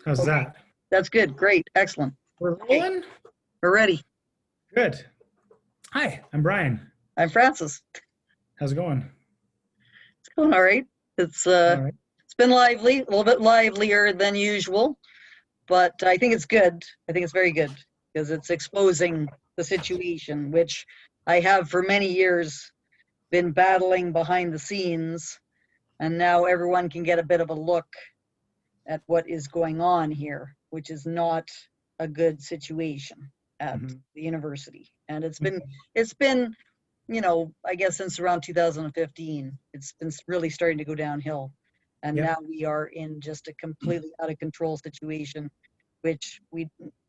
How's Okay, that? that's good. Great. Excellent. We're Okay, rolling? we're ready. Good. Hi, I'm Brian. I'm Francis. How's it going? It's going all right. It's All right. it's been lively, a little bit livelier than usual, but I think it's good. I think it's very good because it's exposing the situation, which I have for many years been battling behind the scenes, and now everyone can get a bit of a look at what is going on here, which is not a good situation at Mhm. the university. And Okay. it's been, I guess since around 2015, it's been really starting to go downhill. And now Yep. we are in just a completely out of control situation, which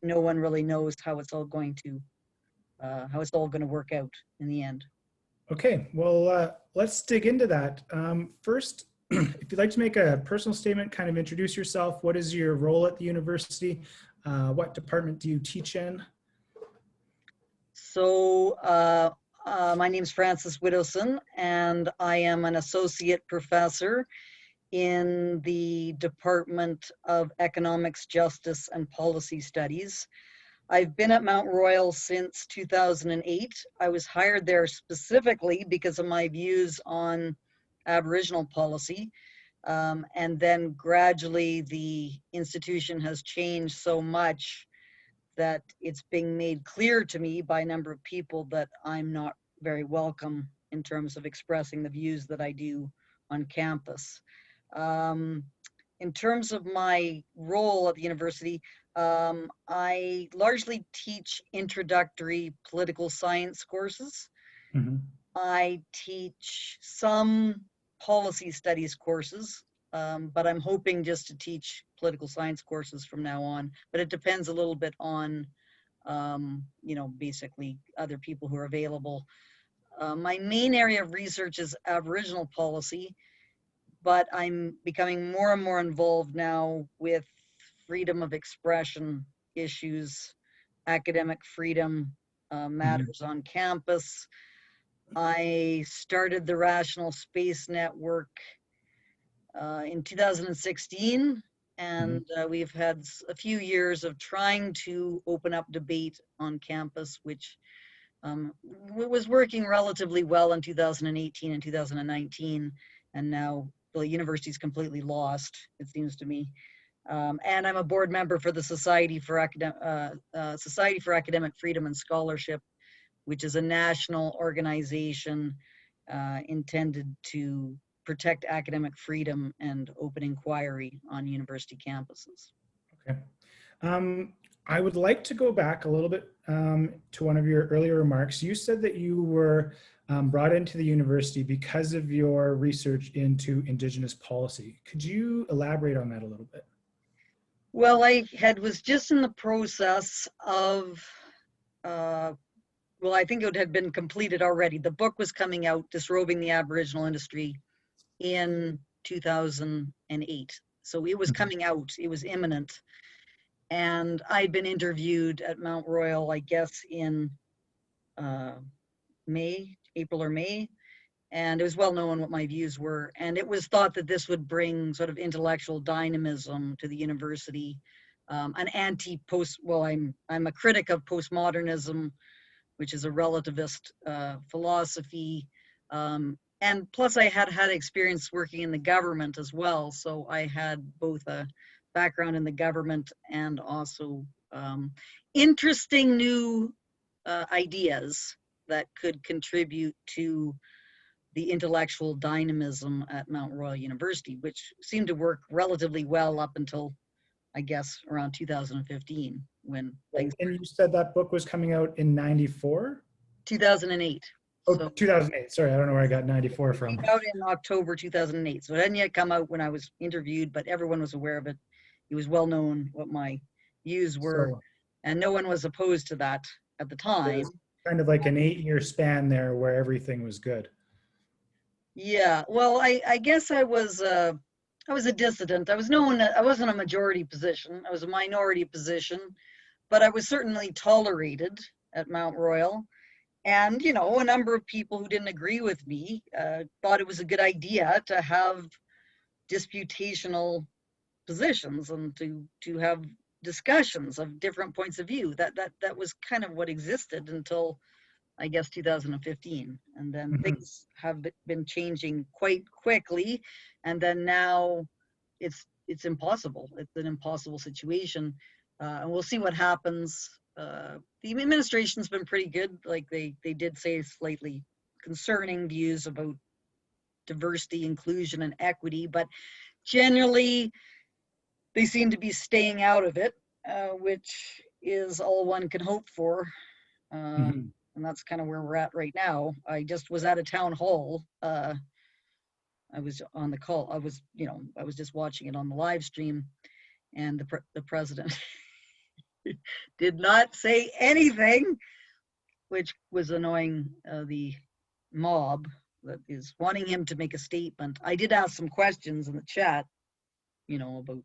no one really knows how it's all going to work out in the end. Okay. Well, let's dig into that. First, if you'd like to make a personal statement, kind of introduce yourself. What is your role at the university? What department do you teach in? So my name is Frances Widowson, and I am an associate professor in the Department of Economics, Justice, and Policy Studies. I've been at Mount Royal since 2008. I was hired there specifically because of my views on Aboriginal policy. And then gradually the institution has changed so much that it's being made clear to me by a number of people that I'm not very welcome in terms of expressing the views that I do on campus. Um, in terms of my role at the university, I largely teach introductory political science courses. Mhm. I teach some policy studies courses, but I'm hoping just to teach political science courses from now on. But it depends a little bit on, basically other people who are available. My main area of research is Aboriginal policy, but I'm becoming more and more involved now with freedom of expression issues, academic freedom Mhm. matters on campus. I started the Rational Space Network in 2016, and Mhm. we've had a few years of trying to open up debate on campus, which was working relatively well in 2018 and 2019, and now the university's completely lost, it seems to me. And I'm a board member for the Society for Academic Freedom and Scholarship, which is a national organization intended to protect academic freedom and open inquiry on university campuses. Okay. Um, I would like to go back a little bit to one of your earlier remarks. You said that you were brought into the university because of your research into Indigenous policy. Could you elaborate on that a little bit? Well, was just in the process of, uh, well, I think it had been completed already. The book was coming out, Disrobing the Aboriginal Industry, in 2008. So it was Mhm. coming out, it was imminent. And I'd been interviewed at Mount Royal, I guess, in uh, April or May, and it was well known what my views were. And it was thought that this would bring sort of intellectual dynamism to the university, an anti-post. Well, I'm a critic of postmodernism, which is a relativist philosophy. And plus, I had had experience working in the government as well, so I had both a background in the government and also interesting new ideas that could contribute to the intellectual dynamism at Mount Royal University, which seemed to work relatively well up until, I guess, around 2015 when Right. things And you said that book was coming out in 94? 2008. Oh, So 2008. Sorry, I don't know where I got 94 it came from. out in October 2008. So it hadn't yet come out when I was interviewed, but everyone was aware of it. It was well known what my views were, So and no one was opposed to that at the there time. was kind of like an 8-year span there where everything was good. Yeah, well, I guess I was a dissident. I was known. I wasn't a majority position. I was a minority position, but I was certainly tolerated at Mount Royal. And a number of people who didn't agree with me thought it was a good idea to have disputational positions and to have discussions of different points of view. That was kind of what existed until, I guess, 2015, and then Mhm. things have been changing quite quickly, and then now it's impossible. It's an impossible situation, and we'll see what happens. The administration's been pretty good. Like they did say slightly concerning views about diversity, inclusion, and equity, but generally they seem to be staying out of it, which is all one can hope for. Mhm. And that's kind of where we're at right now. I just was at a town hall. I was on the call. I was just watching it on the live stream, and the president did not say anything, which was annoying the mob that is wanting him to make a statement. I did ask some questions in the chat, about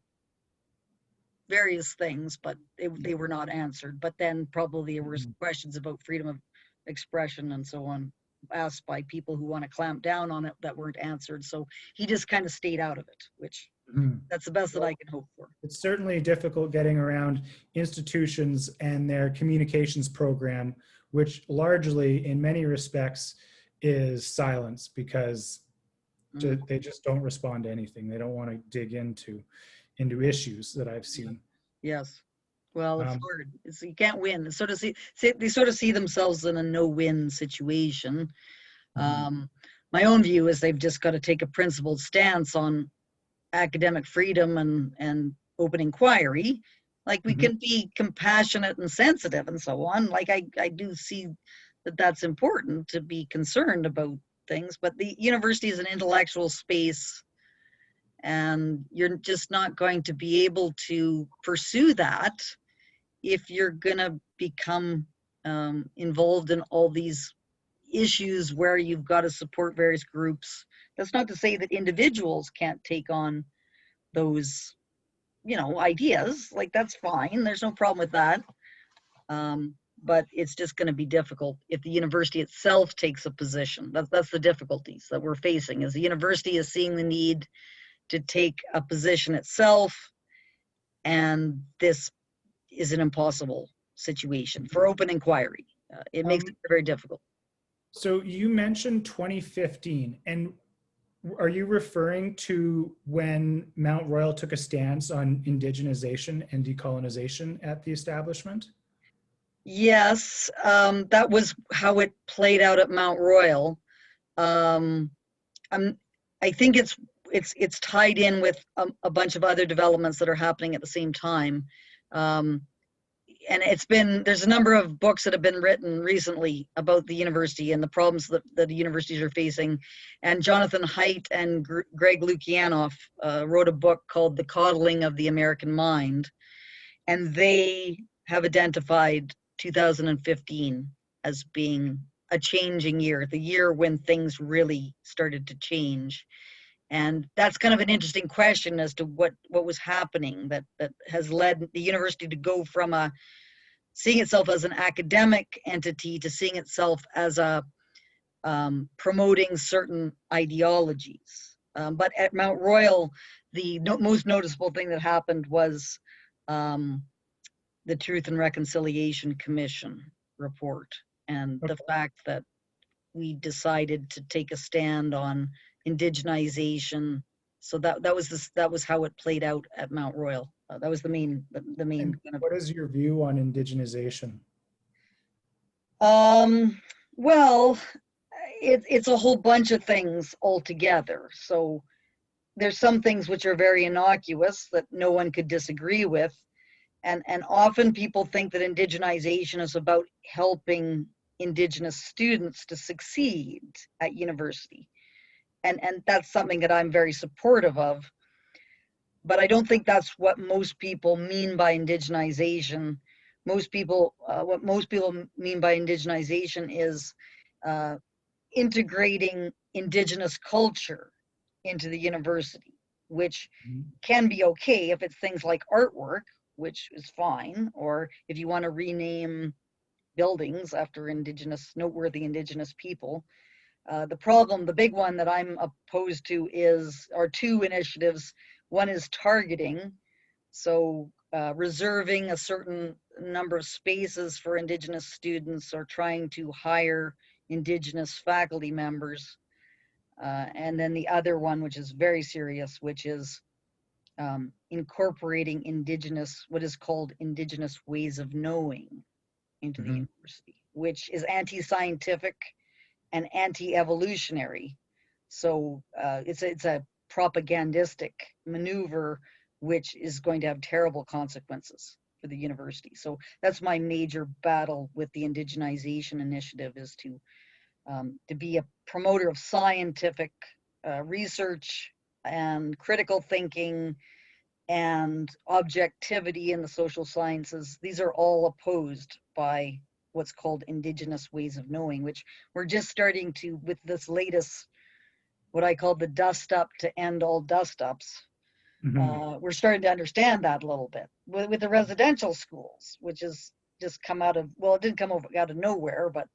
various things, but they were not answered. But then probably there were Mhm. questions about freedom of expression and so on asked by people who want to clamp down on it that weren't answered. So he just kind of stayed out of it, which Mhm. that's the best that I Well, can hope for. it's certainly difficult getting around institutions and their communications program, which largely, in many respects, is silence, because Mm, they just don't respond to anything. They don't want to dig into issues that I've yeah. seen. Yes. Well, it's Um, hard. You can't win. It's sort of they sort of see themselves in a no-win situation. mhm. Um, my own view is they've just got to take a principled stance on academic freedom and open inquiry. Like we Mhm. can be compassionate and sensitive and so on. Like I do see that that's important to be concerned about things, but the university is an intellectual space, and you're just not going to be able to pursue that if you're going to become involved in all these issues where you've got to support various groups. That's not to say that individuals can't take on those, ideas. Like that's fine. There's no problem with that. But it's just going to be difficult if the university itself takes a position. That's the difficulties that we're facing. Is the university is seeing the need to take a position itself, and this is an impossible situation for open inquiry. It makes it Um, very difficult. so you mentioned 2015, and are you referring to when Mount Royal took a stance on indigenization and decolonization at the establishment? Yes, that was how it played out at Mount Royal. Um, I'm, I think it's tied in with a bunch of other developments that are happening at the same time. Um, and there's a number of books that have been written recently about the university and the problems that the universities are facing. And Jonathan Haidt and Greg Lukianoff wrote a book called The Coddling of the American Mind. And they have identified 2015 as being a changing year, the year when things really started to change. And that's kind of an interesting question as to what was happening that has led the university to go from seeing itself as an academic entity to seeing itself as a promoting certain ideologies. But at Mount Royal, the most noticeable thing that happened was um, the Truth and Reconciliation Commission report, and the Okay. fact that we decided to take a stand on indigenization. So that was how it played out at Mount Royal. That was the main And kind of. what is your view on indigenization? Um, well, it's a whole bunch of things altogether. So there's some things which are very innocuous that no one could disagree with, and often people think that indigenization is about helping indigenous students to succeed at university, and that's something that I'm very supportive of, but I don't think that's what most people mean by indigenization. What most people mean by indigenization is uh, integrating indigenous culture into the university, which Mhm. can be okay if it's things like artwork, which is fine, or if you want to rename buildings after noteworthy indigenous people. The big one that I'm opposed to are two initiatives. One is targeting, So reserving a certain number of spaces for Indigenous students or trying to hire Indigenous faculty members. And then the other one, which is very serious, which is incorporating Indigenous, what is called Indigenous ways of knowing into the university, which is anti-scientific and anti-evolutionary. So it's a propagandistic maneuver, which is going to have terrible consequences for the university. So that's my major battle with the Indigenization initiative, is to be a promoter of scientific research and critical thinking and objectivity in the social sciences. These are all opposed by what's called Indigenous ways of knowing, which we're just starting to, with this latest, what I call the dust up to end all dust ups. We're starting to understand that a little bit with the residential schools, which has just come out of, well, it didn't come out of nowhere, but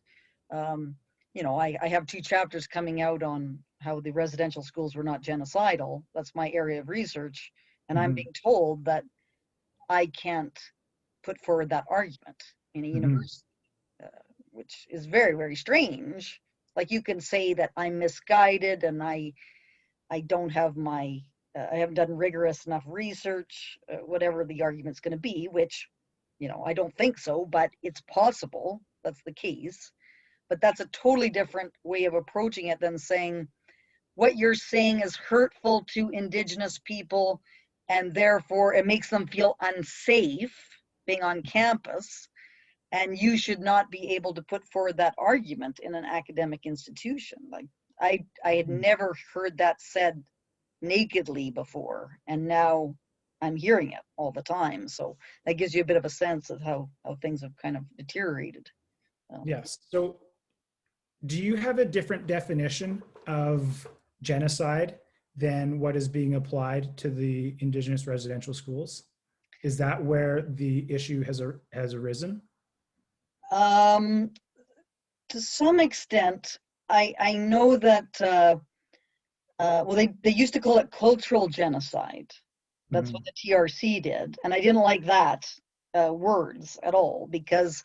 you know, I have 2 chapters coming out on how the residential schools were not genocidal. That's my area of research. And I'm being told that I can't put forward that argument in a university, which is very, very strange. Like, you can say that I'm misguided and I don't have my, I haven't done rigorous enough research, whatever the argument's going to be, which, you know, I don't think so, but it's possible that's the case. But that's a totally different way of approaching it than saying what you're saying is hurtful to Indigenous people, and therefore it makes them feel unsafe being on campus, and you should not be able to put forward that argument in an academic institution. Like, I had never heard that said nakedly before, and now I'm hearing it all the time. So that gives you a bit of a sense of how things have kind of deteriorated. Yes. So do you have a different definition of genocide than what is being applied to the Indigenous residential schools? Is that where the issue has arisen? To some extent, I know that, well, they used to call it cultural genocide. That's what the TRC did. And I didn't like that words at all, because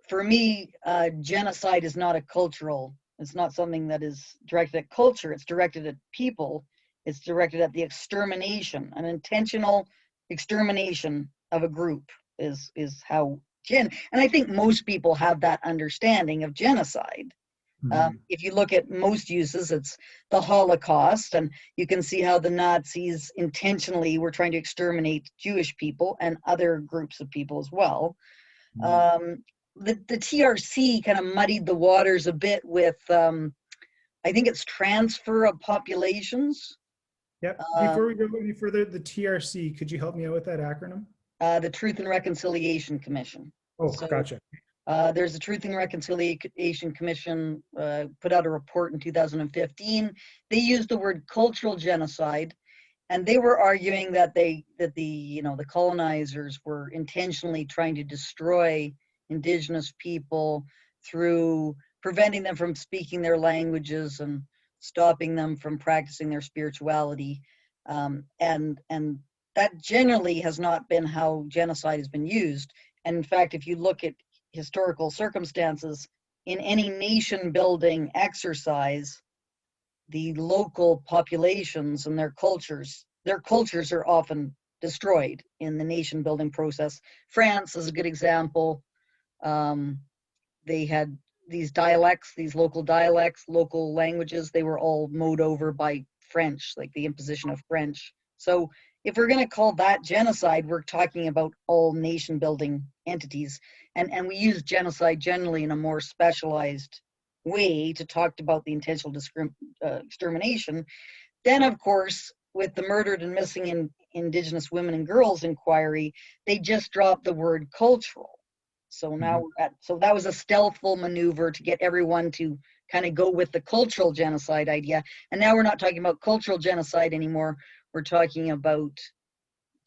for me, genocide is not a cultural, it's not something that is directed at culture. It's directed at people. It's directed at the extermination, an intentional extermination of a group is how and I think most people have that understanding of genocide. If you look at most uses, it's the Holocaust, and you can see how the Nazis intentionally were trying to exterminate Jewish people and other groups of people as well. The TRC kind of muddied the waters a bit with, I think it's transfer of populations. Yep. Before we go any further, the TRC, could you help me out with that acronym? The Truth and Reconciliation Commission. Oh, so, gotcha. There's a Truth and Reconciliation Commission put out a report in 2015. They used the word cultural genocide, and they were arguing that the colonizers were intentionally trying to destroy Indigenous people through preventing them from speaking their languages and stopping them from practicing their spirituality. And that generally has not been how genocide has been used. And in fact, if you look at historical circumstances, in any nation building exercise, the local populations and their cultures are often destroyed in the nation building process. France is a good example. They had these dialects, these local dialects, local languages, they were all mowed over by French, like the imposition of French. So if we're going to call that genocide, we're talking about all nation building entities. And we use genocide generally in a more specialized way to talk about the intentional extermination. Then, of course, with the murdered and missing Indigenous women and girls inquiry, they just dropped the word cultural. So now so that was a stealthful maneuver to get everyone to kind of go with the cultural genocide idea. And now we're not talking about cultural genocide anymore. We're talking about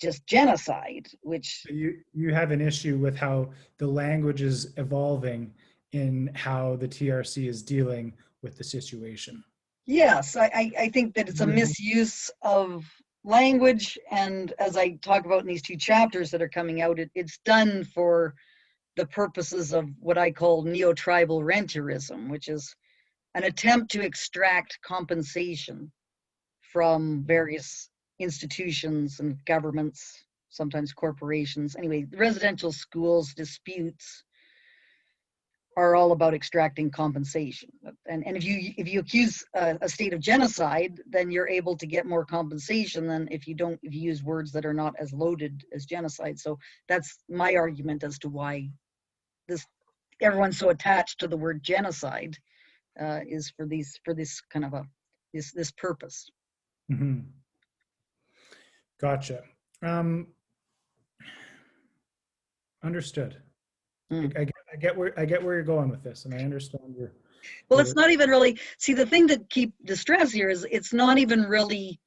just genocide, which... So you have an issue with how the language is evolving in how the TRC is dealing with the situation. Yes, I think that it's a misuse of language, and as I talk about in these two chapters that are coming out, it's done for the purposes of what I call neo-tribal rentierism, which is an attempt to extract compensation from various institutions and governments, sometimes corporations. Anyway, residential schools disputes are all about extracting compensation. And if you accuse a state of genocide, then you're able to get more compensation than if you use words that are not as loaded as genocide. So that's my argument as to why everyone's so attached to the word genocide, is for this kind of this purpose. Mm-hmm. Gotcha. Understood. I get where you're going with this, and I understand your. Well, it's not even really. See, the thing to keep the stress here is it's not even really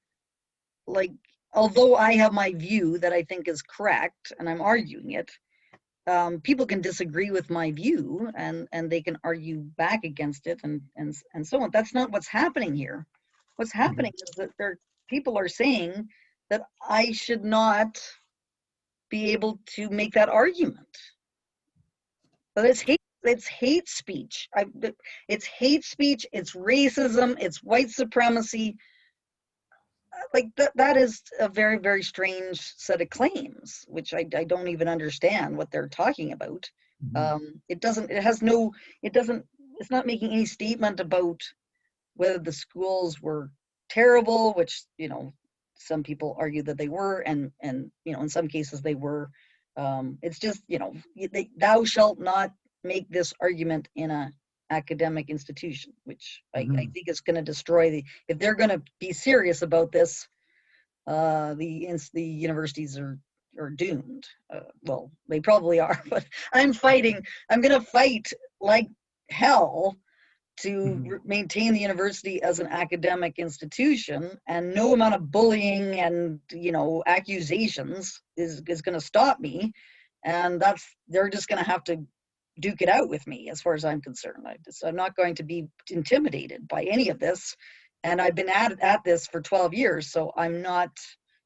like. Although I have my view that I think is correct, and I'm arguing it, people can disagree with my view, and they can argue back against it, and so on. That's not what's happening here. What's happening is that people are saying that I should not be able to make that argument. But it's hate speech. It's hate speech. It's racism. It's white supremacy. Like that is a very, very strange set of claims, which I don't even understand what they're talking about. It's not making any statement about whether the schools were terrible, which, some people argue that they were, and in some cases they were. It's just, thou shalt not make this argument in a academic institution, which I think is going to destroy if they're going to be serious about this, the universities are doomed. Well, they probably are, but I'm going to fight like hell to maintain the university as an academic institution, and no amount of bullying and accusations is going to stop me, and they're just going to have to duke it out with me as far as I'm concerned. I'm not going to be intimidated by any of this, and I've been at this for 12 years, so I'm not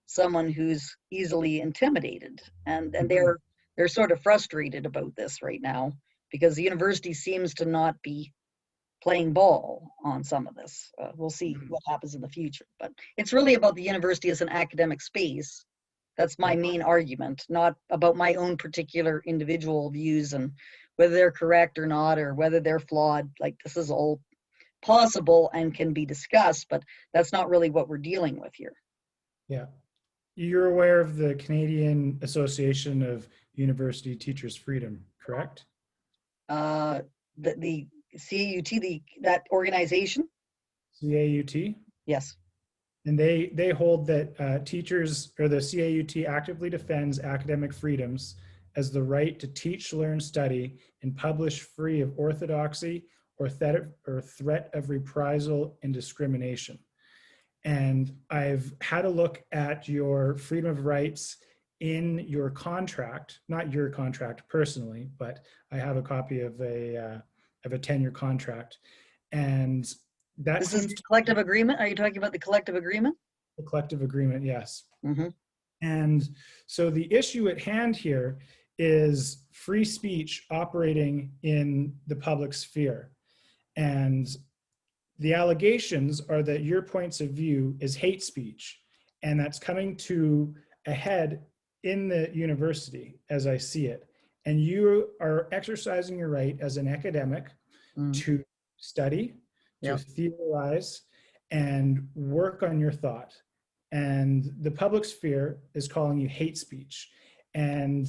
someone who's easily intimidated, and they're sort of frustrated about this right now because the university seems to not be playing ball on some of this. We'll see what happens in the future, but it's really about the university as an academic space. That's my main argument, not about my own particular individual views and whether they're correct or not, or whether they're flawed. Like, this is all possible and can be discussed, but that's not really what we're dealing with here. Yeah. You're aware of the Canadian Association of University Teachers' Freedom, correct? The CAUT, that organization? CAUT? Yes. And they hold that teachers, or the CAUT, actively defends academic freedoms as the right to teach, learn, study, and publish free of orthodoxy or threat of reprisal and discrimination. And I've had a look at your freedom of rights in your contract, not your contract personally, but I have a copy of a 10-year contract. And that this is the collective agreement. Are you talking about the collective agreement? The collective agreement, yes. Mm-hmm. And so the issue at hand here is free speech operating in the public sphere. And the allegations are that your points of view is hate speech, and that's coming to a head in the university as I see it. And you are exercising your right as an academic to study, to theorize, and work on your thought. And the public sphere is calling you hate speech. And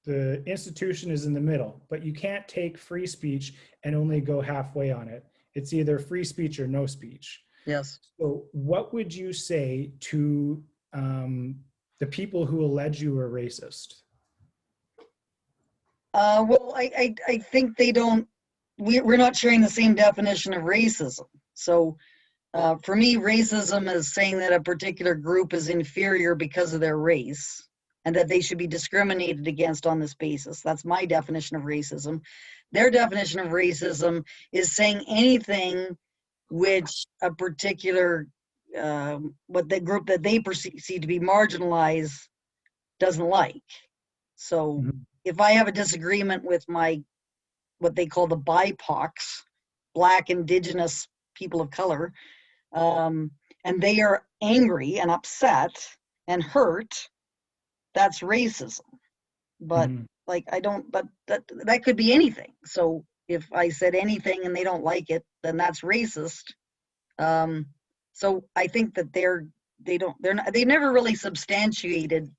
the institution is in the middle, but you can't take free speech and only go halfway on it. It's either free speech or no speech. Yes. So what would you say to the people who allege you are racist? Well, I think they don't, we're not sharing the same definition of racism. So for me, racism is saying that a particular group is inferior because of their race and that they should be discriminated against on this basis. That's my definition of racism. Their definition of racism is saying anything which a particular what the group that they perceive to be marginalized doesn't like. So Mhm. if I have a disagreement with what they call the BIPOCs, Black, Indigenous, people of color, and they are angry and upset and hurt, that's racism. But Mhm. like, I don't, but that could be anything. So if I said anything and they don't like it, then that's racist. Um, so I think that they've never really substantiated,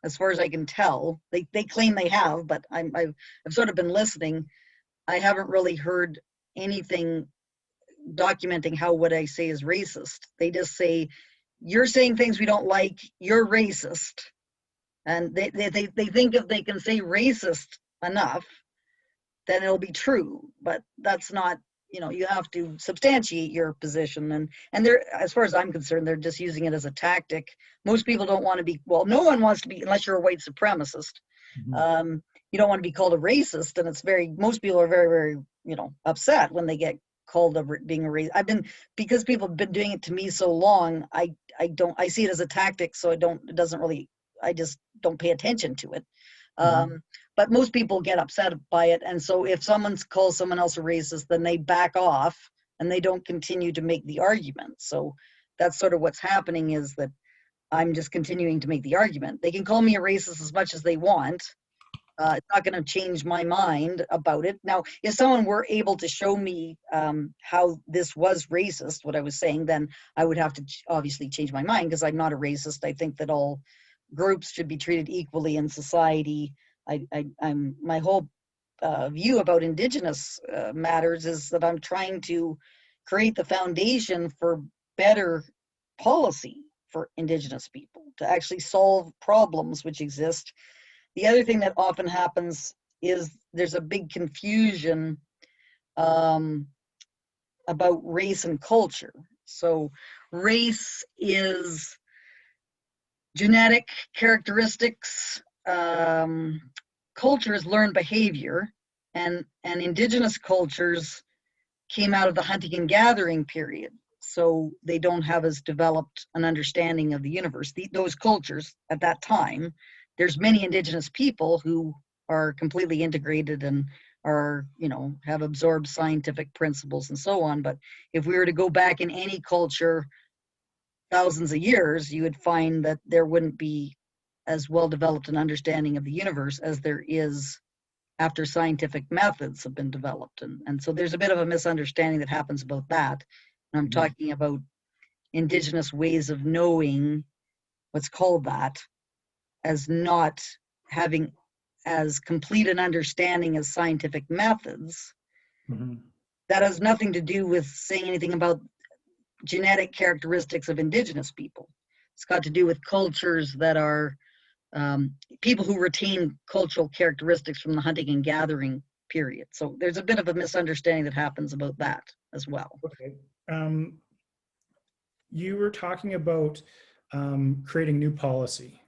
as far as I can tell. They claim they have, but I've sort of been listening. I haven't really heard anything documenting how what I say is racist. They just say, you're saying things we don't like, you're racist. And they think if they can say racist enough, then it'll be true. But that's not, you have to substantiate your position. And they're, as far as I'm concerned, they're just using it as a tactic. Most people don't want to be, well, no one wants to be, unless you're a white supremacist. Mhm. You don't want to be called a racist. And most people are very, very, upset when they get called being a racist. Because people have been doing it to me so long, I see it as a tactic. So I just don't pay attention to it. Mhm. But most people get upset by it. And so if someone calls someone else a racist, then they back off and they don't continue to make the argument. So that's sort of what's happening, is that I'm just continuing to make the argument. They can call me a racist as much as they want. It's not going to change my mind about it. Now, if someone were able to show me how this was racist, what I was saying, then I would have to obviously change my mind, because I'm not a racist. I think that all groups should be treated equally in society. I'm my whole view about Indigenous matters is that I'm trying to create the foundation for better policy for Indigenous people, to actually solve problems which exist. The other thing that often happens is there's a big confusion um, about race and culture. So race is genetic characteristics, culture is learned behavior, and Indigenous cultures came out of the hunting and gathering period. So they don't have as developed an understanding of the universe. Those cultures at that time, there's many Indigenous people who are completely integrated and are, have absorbed scientific principles and so on. But if we were to go back in any culture thousands of years, you would find that there wouldn't be as well developed an understanding of the universe as there is after scientific methods have been developed. And so there's a bit of a misunderstanding that happens about that. And I'm Mhm. talking about Indigenous ways of knowing, what's called that, as not having as complete an understanding as scientific methods. Mhm. That has nothing to do with saying anything about genetic characteristics of Indigenous people. It's got to do with cultures that are people who retain cultural characteristics from the hunting and gathering period. So there's a bit of a misunderstanding that happens about that as well. Okay. You were talking about creating new policy.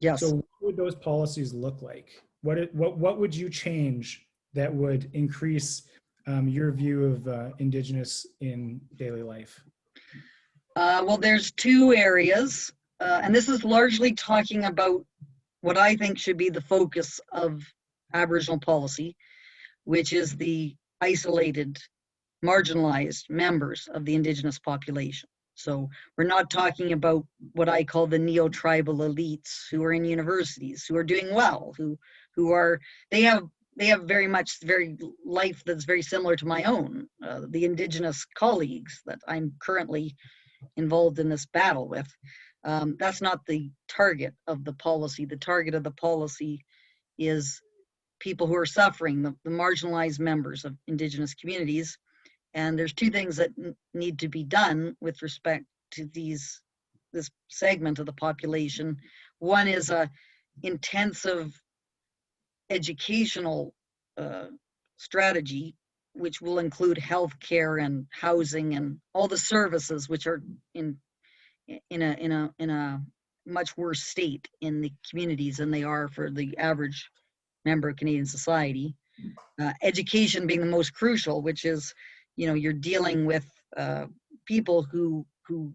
So Yes. what would those policies look like? What would you change that would increase your view of Indigenous in daily life? Well, there's two areas, and this is largely talking about what I think should be the focus of Aboriginal policy, which is the isolated, marginalized members of the Indigenous population. So we're not talking about what I call the neo-tribal elites who are in universities, who are doing well, who are, they have very life that's very similar to my own. The Indigenous colleagues that I'm currently involved in this battle with. That's not the target of the policy. The target of the policy is people who are suffering, the marginalized members of Indigenous communities. And there's two things that need to be done with respect to this segment of the population. One is a intensive educational strategy, which will include healthcare and housing and all the services which are in a much worse state in the communities than they are for the average member of Canadian society. Education being the most crucial, which is, you're dealing with people who who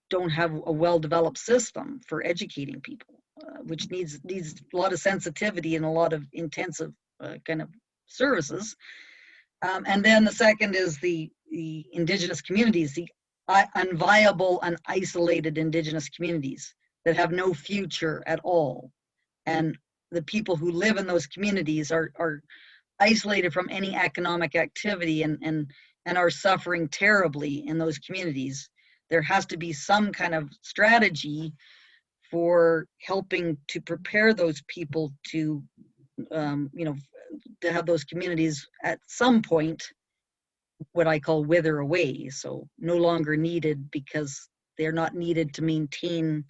don't have a well-developed system for educating people, which needs a lot of sensitivity and a lot of intensive kind of services. And then the second is the Indigenous communities, the unviable and isolated Indigenous communities that have no future at all. And the people who live in those communities are isolated from any economic activity and are suffering terribly in those communities. There has to be some kind of strategy for helping to prepare those people to, to have those communities at some point, what I call wither away. So no longer needed because they're not needed to maintain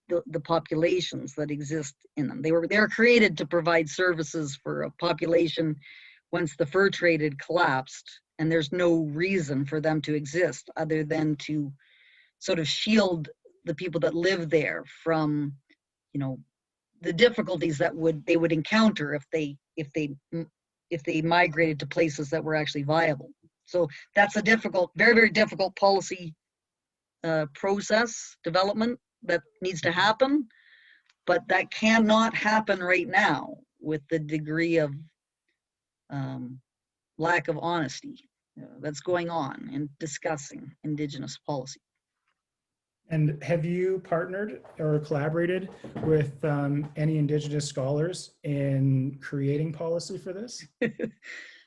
the populations that exist in them. They were created to provide services for a population once the fur trade had collapsed, and there's no reason for them to exist other than to sort of shield the people that live there from, the difficulties that they would encounter if they migrated to places that were actually viable. So that's a difficult, very, very difficult policy process development that needs to happen, but that cannot happen right now with the degree of lack of honesty that's going on in discussing Indigenous policy. And have you partnered or collaborated with any Indigenous scholars in creating policy for this?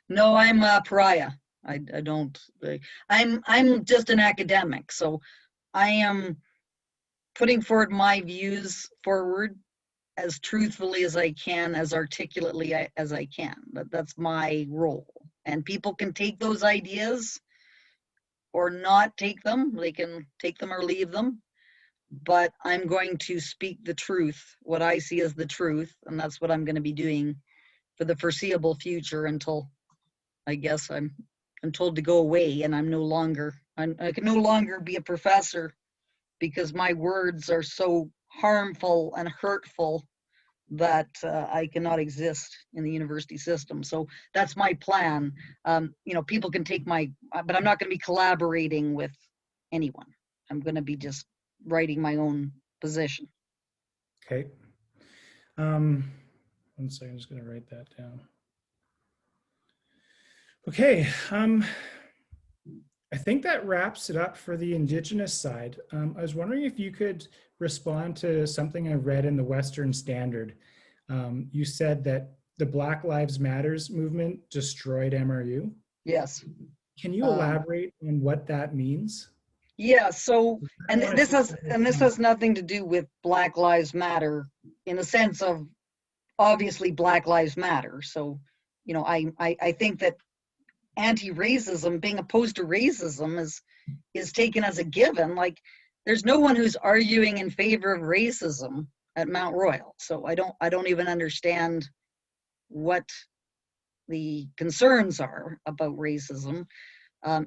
No, I'm a pariah. I don't. I'm just an academic, so I am putting forward my views forward as truthfully as I can, as articulately as I can. That's my role. And people can take those ideas or not take them. They can take them or leave them. But I'm going to speak the truth, what I see as the truth, and that's what I'm going to be doing for the foreseeable future until, I guess, I'm told to go away and I can no longer be a professor because my words are so harmful and hurtful that I cannot exist in the university system. So that's my plan. People can take but I'm not going to be collaborating with anyone. I'm going to be just writing my own position. Okay. 1 second, I'm just going to write that down. Okay. I think that wraps it up for the Indigenous side. I was wondering if you could respond to something I read in the Western Standard. You said that the Black Lives Matters movement destroyed MRU. Yes. Can you elaborate on what that means? Yeah, so, and this has nothing to do with Black Lives Matter in the sense of, obviously Black Lives Matter. So, I think that anti-racism, being opposed to racism is taken as a given. Like, there's no one who's arguing in favor of racism at Mount Royal. So I don't even understand what the concerns are about racism,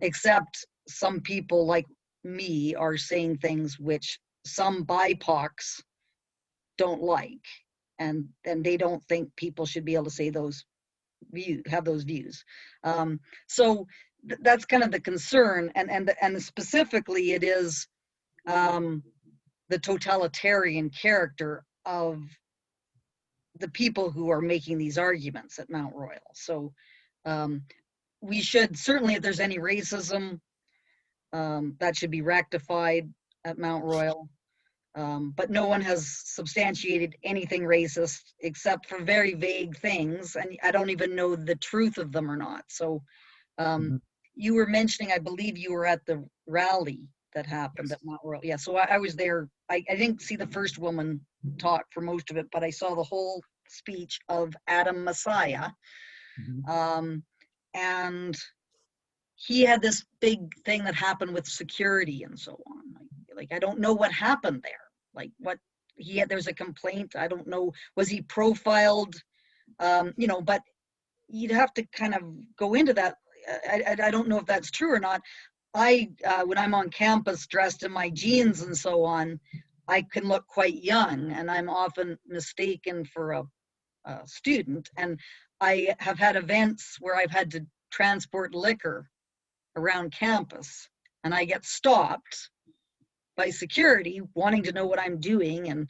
except some people like me are saying things which some BIPOCs don't like, and they don't think people should be able to say those have those views. So that's kind of the concern, and specifically it is the totalitarian character of the people who are making these arguments at Mount Royal. So we should certainly, if there's any racism, that should be rectified at Mount Royal. But no one has substantiated anything racist except for very vague things, and I don't even know the truth of them or not. So you were mentioning, I believe you were at the rally that happened at Mount Royal. Yeah, so I was there. I didn't see the first woman talk for most of it, but I saw the whole speech of Adam Messiah. And he had this big thing that happened with security and so on. Like I don't know what happened there. Like what he had, there's a complaint. I don't know. Was he profiled? But you'd have to kind of go into that. I don't know if that's true or not. When I'm on campus dressed in my jeans and so on, I can look quite young, and I'm often mistaken for a student. And I have had events where I've had to transport liquor around campus, and I get stopped by security wanting to know what I'm doing and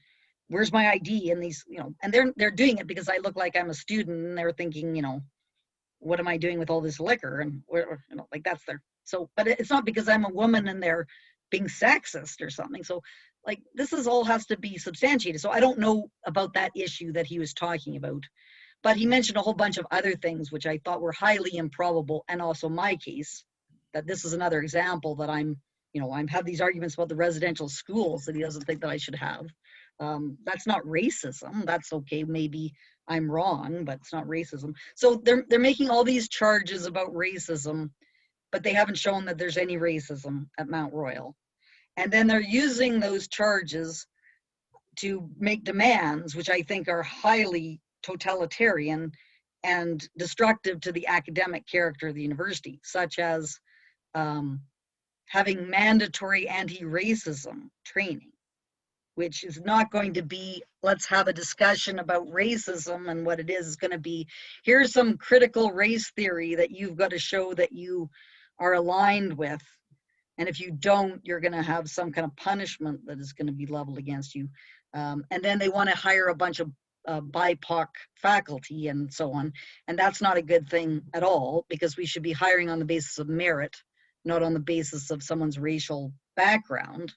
where's my ID, and these, and they're doing it because I look like I'm a student, and they're thinking, what am I doing with all this liquor, and where, like that's their, so, but it's not because I'm a woman and they're being sexist or something. So like this is all has to be substantiated. So I don't know about that issue that he was talking about, but he mentioned a whole bunch of other things which I thought were highly improbable, and also my case, that this is another example that I'm have these arguments about the residential schools that he doesn't think that I should have. That's not racism. That's okay. Maybe I'm wrong, but it's not racism. So they're making all these charges about racism, but they haven't shown that there's any racism at Mount Royal. And then they're using those charges to make demands, which I think are highly totalitarian and destructive to the academic character of the university, such as having mandatory anti-racism training, which is not going to be, let's have a discussion about racism and what it is. It's going to be, here's some critical race theory that you've got to show that you are aligned with. And if you don't, you're going to have some kind of punishment that is going to be leveled against you. And then they want to hire a bunch of BIPOC faculty and so on. And that's not a good thing at all, because we should be hiring on the basis of merit, not on the basis of someone's racial background.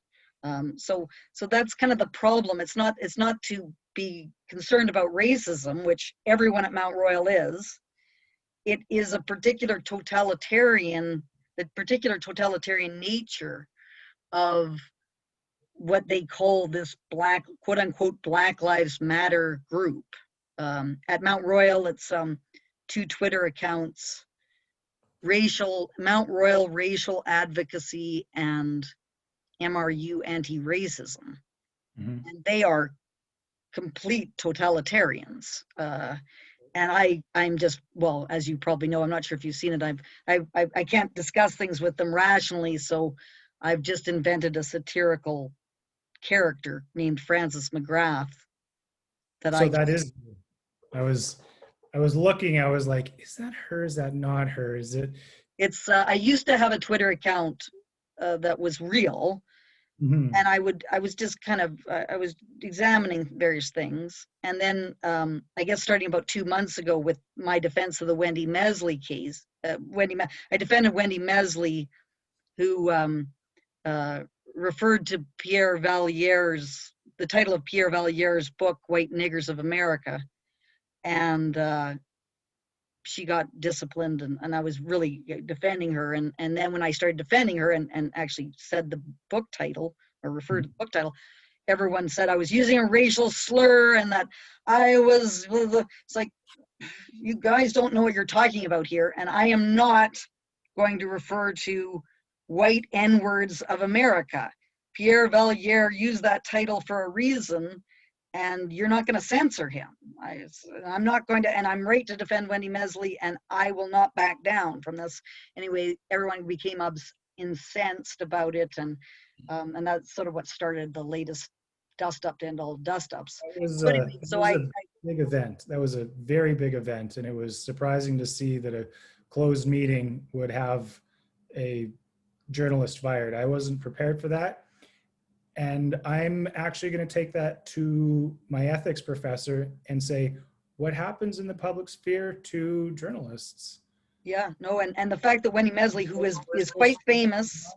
So that's kind of the problem. It's not to be concerned about racism, which everyone at Mount Royal is. It is a particular totalitarian nature of what they call this black, quote unquote, Black Lives Matter group. At Mount Royal, it's 2 Twitter accounts, Mount Royal Racial Advocacy and MRU Anti-Racism. And they are complete totalitarians. And I'm just, well, as you probably know, I'm not sure if you've seen it, I can't discuss things with them rationally, so I've just invented a satirical character named Frances McGrath. I was looking, I was like, is that her? Is that not her? Is it? It's, I used to have a Twitter account that was real. And I was just kind of, I was examining various things. And then I guess starting about 2 months ago with my defense of the Wendy Mesley case, I defended Wendy Mesley, who referred to the title of Pierre Valier's book, White Niggers of America. And she got disciplined, and I was really defending her. And then when I started defending her and actually said the book title, or referred to the book title, everyone said I was using a racial slur and that I was, it's like, you guys don't know what you're talking about here. And I am not going to refer to white N-words of America. Pierre Valliere used that title for a reason, and you're not going to censor him. I'm not going to, and I'm right to defend Wendy Mesley, and I will not back down from this. Anyway, everyone became incensed about it, and that's sort of what started the latest dust up to end all dust ups. Big event. That was a very big event, and it was surprising to see that a closed meeting would have a journalist fired. I wasn't prepared for that. And I'm actually going to take that to my ethics professor and say, what happens in the public sphere to journalists? Yeah, no, and the fact that Wendy Mesley, who is quite famous,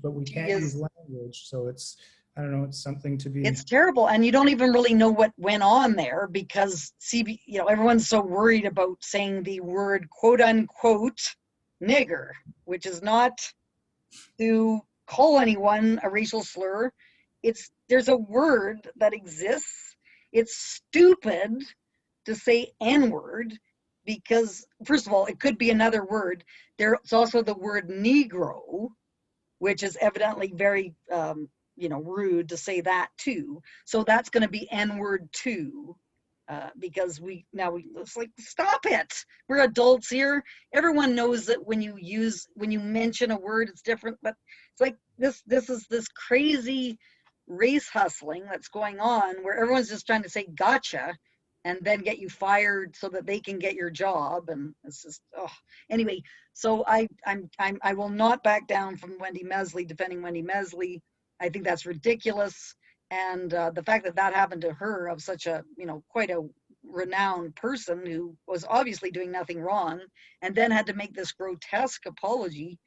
but we can't use language, so it's, I don't know, it's something to be. It's terrible, and you don't even really know what went on there, because everyone's so worried about saying the word quote unquote nigger, which is not to call anyone a racial slur. There's a word that exists. It's stupid to say N-word, because first of all, it could be another word. There's also the word Negro, which is evidently very rude to say that too. So that's going to be N-word too, because it's like, stop it. We're adults here. Everyone knows that when you mention a word, it's different. But it's like this is this crazy race hustling that's going on, where everyone's just trying to say gotcha, and then get you fired so that they can get your job. And it's just, oh, anyway. So I will not back down from Wendy Mesley, defending Wendy Mesley. I think that's ridiculous. And the fact that that happened to her, of such a, you know, quite a renowned person who was obviously doing nothing wrong, and then had to make this grotesque apology.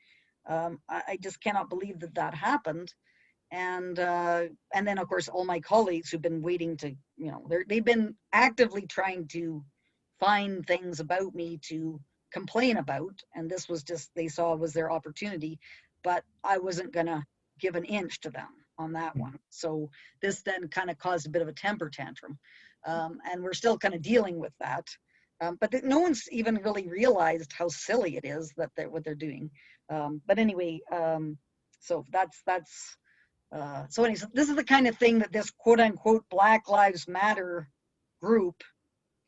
I just cannot believe that that happened. And then of course all my colleagues who've been waiting to, you know, they've been actively trying to find things about me to complain about, and this was just, they saw was their opportunity, but I wasn't gonna give an inch to them on that one. So this then kind of caused a bit of a temper tantrum, and we're still kind of dealing with that. But no one's even really realized how silly it is that what they're doing. But anyway, so that's so anyways, this is the kind of thing that this quote unquote Black Lives Matter group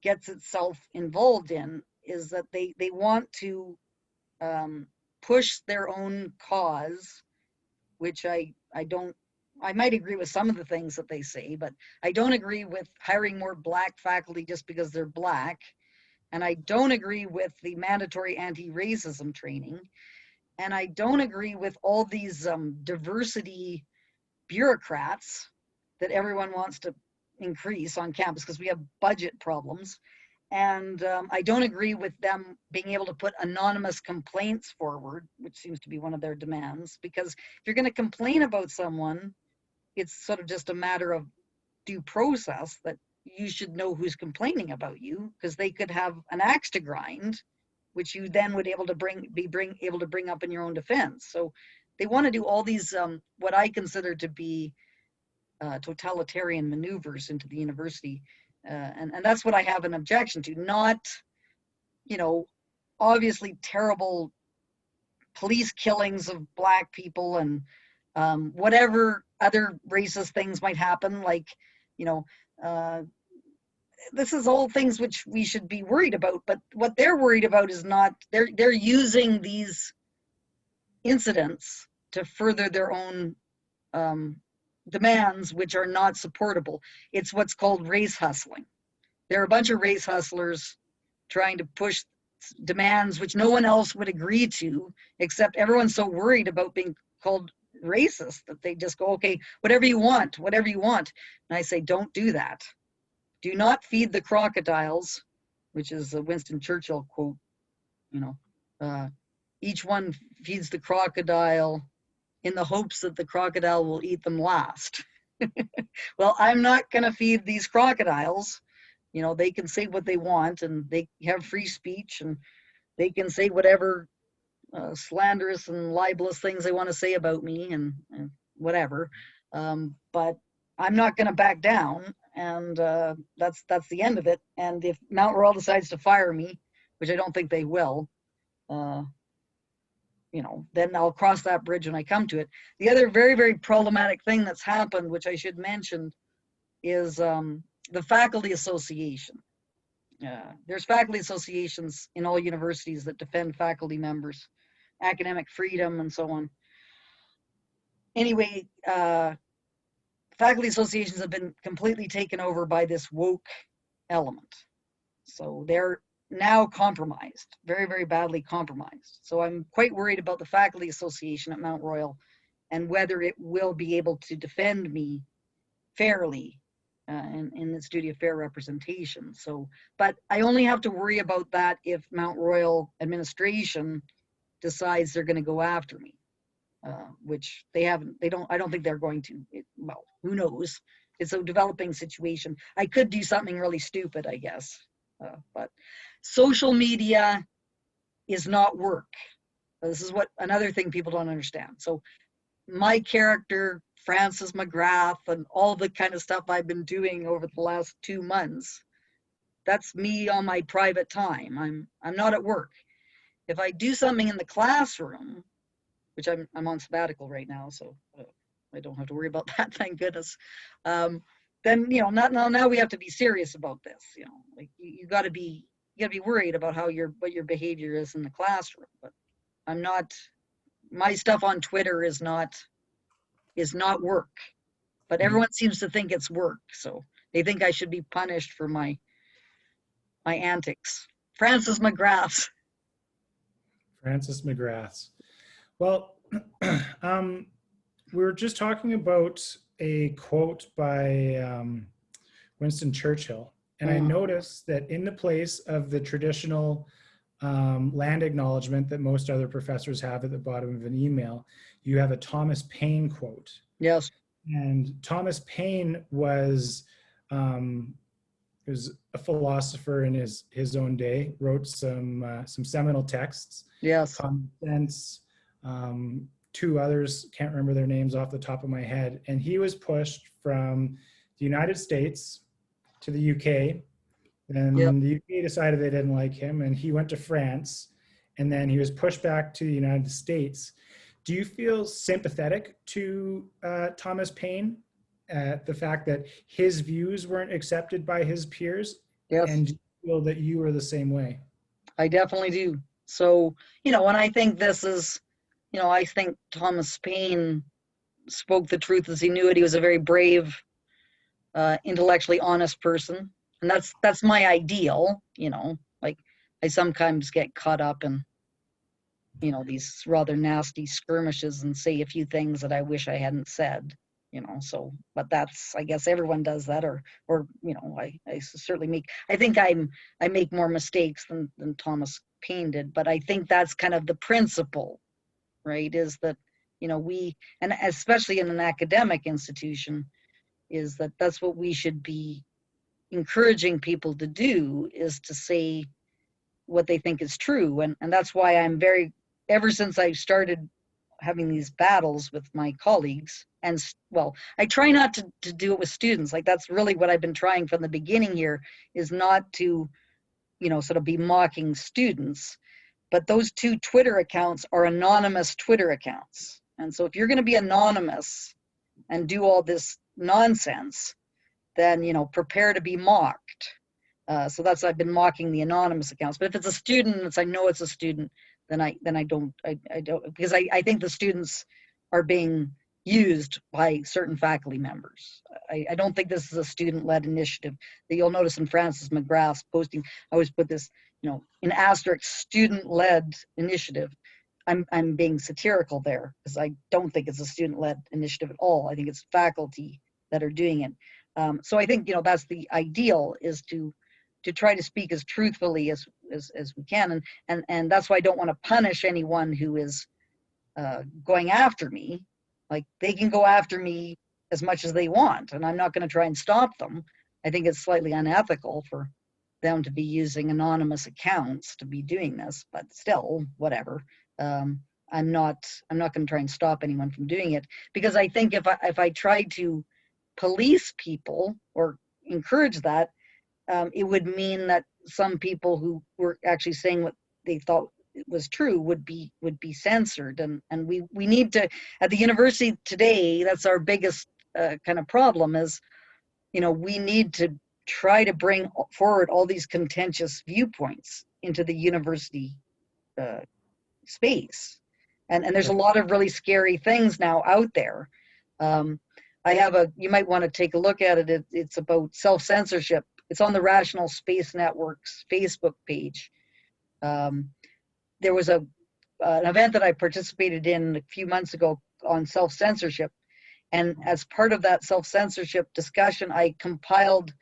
gets itself involved in, is that they want to push their own cause, which I might agree with some of the things that they say, but I don't agree with hiring more Black faculty just because they're Black. And I don't agree with the mandatory anti-racism training. And I don't agree with all these diversity bureaucrats that everyone wants to increase on campus because we have budget problems. And I don't agree with them being able to put anonymous complaints forward, which seems to be one of their demands, because if you're going to complain about someone, it's sort of just a matter of due process, that you should know who's complaining about you, because they could have an axe to grind, which you then would able to bring up in your own defense. So they want to do all these what I consider to be totalitarian maneuvers into the university, and that's what I have an objection to. Not, you know, obviously terrible police killings of Black people and whatever other racist things might happen, like, you know, this is all things which we should be worried about. But what they're worried about is not, they're using these incidents to further their own demands, which are not supportable. It's what's called race hustling. There are a bunch of race hustlers trying to push demands which no one else would agree to, except everyone's so worried about being called racist that they just go, okay, whatever you want, whatever you want. And I say, don't do that. Do not feed the crocodiles, which is a Winston Churchill quote, you know, each one feeds the crocodile in the hopes that the crocodile will eat them last. Well, I'm not going to feed these crocodiles. You know, they can say what they want, and they have free speech, and they can say whatever slanderous and libelous things they want to say about me, and whatever. But I'm not going to back down, and that's the end of it. And if Mount Royal decides to fire me, which I don't think they will, you know, then I'll cross that bridge when I come to it. The other very, very problematic thing that's happened, which I should mention, is the faculty association. There's faculty associations in all universities that defend faculty members, academic freedom, and so on. Anyway, faculty associations have been completely taken over by this woke element. So they're now compromised, very, very badly compromised. So I'm quite worried about the faculty association at Mount Royal and whether it will be able to defend me fairly in its duty of fair representation. So, but I only have to worry about that if Mount Royal administration decides they're going to go after me, which they haven't. I don't think they're going to. Well, who knows? It's a developing situation. I could do something really stupid, I guess. But social media is not work. This is what another thing people don't understand. So my character, Francis McGrath, and all the kind of stuff I've been doing over the last 2 months, that's me on my private time. I'm not at work. If I do something in the classroom, which I'm on sabbatical right now, so I don't have to worry about that, thank goodness. Then, you know, now we have to be serious about this. You know, like you got to be worried about what your behavior is in the classroom. But I'm not. My stuff on Twitter is not work. But everyone seems to think it's work, so they think I should be punished for my my antics. Francis McGrath's. Francis McGrath's. Well, we were just talking about a quote by Winston Churchill, and I noticed that in the place of the traditional land acknowledgement that most other professors have at the bottom of an email, you have a Thomas Paine quote. Yes. And Thomas Paine was a philosopher in his own day, wrote some seminal texts. Yes. Common Sense, two others, can't remember their names off the top of my head. And he was pushed from the United States to the UK. And the UK decided they didn't like him, and he went to France, and then he was pushed back to the United States. Do you feel sympathetic to Thomas Paine, the fact that his views weren't accepted by his peers? Yes. And do you feel that you are the same way? I definitely do. So, and I think this is, I think Thomas Paine spoke the truth as he knew it. He was a very brave, intellectually honest person. And that's my ideal, like I sometimes get caught up in, these rather nasty skirmishes and say a few things that I wish I hadn't said, so, but I guess everyone does that, or I certainly I think I make more mistakes than Thomas Paine did, but I think that's kind of the principle, right? Is that, and especially in an academic institution, is that's what we should be encouraging people to do, is to say what they think is true. And that's why ever since I started having these battles with my colleagues, and I try not to do it with students. Like, that's really what I've been trying from the beginning here, is not to, sort of be mocking students. But those two Twitter accounts are anonymous Twitter accounts. And so if you're going to be anonymous and do all this nonsense, then, prepare to be mocked. So I've been mocking the anonymous accounts. But if it's a student, I know it's a student, then I don't, because I think the students are being used by certain faculty members. I don't think this is a student-led initiative. That you'll notice in Francis McGrath's posting, I always put this, in asterisk, student-led initiative. I'm being satirical there, because I don't think it's a student-led initiative at all. I think it's faculty that are doing it. So I think, that's the ideal, is to try to speak as truthfully as we can. And that's why I don't want to punish anyone who is going after me. Like, they can go after me as much as they want, and I'm not going to try and stop them. I think it's slightly unethical for them to be using anonymous accounts to be doing this, but still, whatever. I'm not going to try and stop anyone from doing it, because I think if I tried to police people or encourage that, it would mean that some people who were actually saying what they thought was true would be censored, and we need to, at the university today, that's our biggest kind of problem, is we need to try to bring forward all these contentious viewpoints into the university space, and there's a lot of really scary things now out there. I have you might want to take a look at it. It's about self-censorship. It's on the Rational Space Network's Facebook page. There was an event that I participated in a few months ago on self-censorship. And as part of that self-censorship discussion, I compiled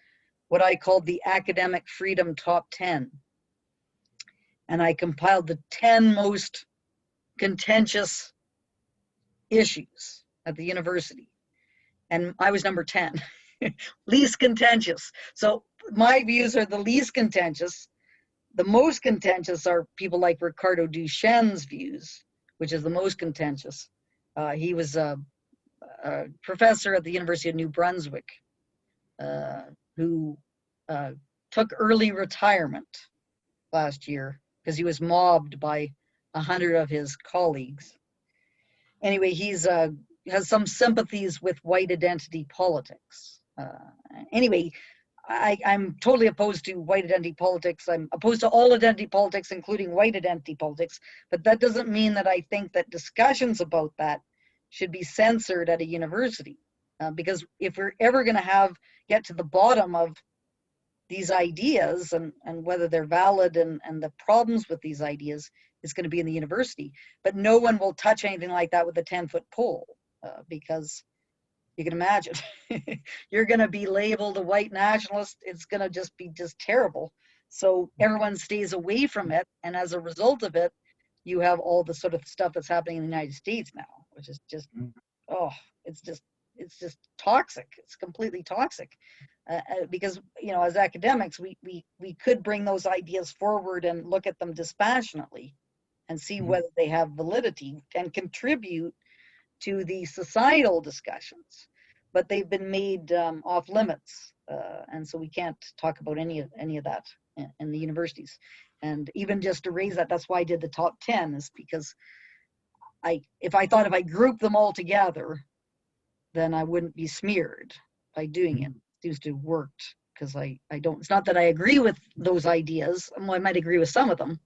what I called the Academic Freedom Top 10. And I compiled the 10 most contentious issues at the university. And I was number 10, least contentious. So my views are the least contentious. The most contentious are people like Ricardo Duchene's views, which is the most contentious. He was a professor at the University of New Brunswick who took early retirement last year because he was mobbed by 100 of his colleagues. Anyway, he's has some sympathies with white identity politics. Anyway, I'm totally opposed to white identity politics. I'm opposed to all identity politics, including white identity politics. But that doesn't mean that I think that discussions about that should be censored at a university. Because if we're ever going to get to the bottom of these ideas and whether they're valid and the problems with these ideas is going to be in the university. But no one will touch anything like that with a 10-foot pole because you can imagine you're going to be labeled a white nationalist. It's going to just be terrible. So everyone stays away from it. And as a result of it, you have all the sort of stuff that's happening in the United States now, which is just, oh, it's just toxic. It's completely toxic. Because, you know, as academics, we could bring those ideas forward and look at them dispassionately and see whether they have validity and contribute to the societal discussions, but they've been made off limits, and so we can't talk about any of that in the universities. And even just to raise that, that's why I did the top 10, is because if I thought if I grouped them all together, then I wouldn't be smeared by doing it. It seems to have worked because I don't. It's not that I agree with those ideas. Well, I might agree with some of them,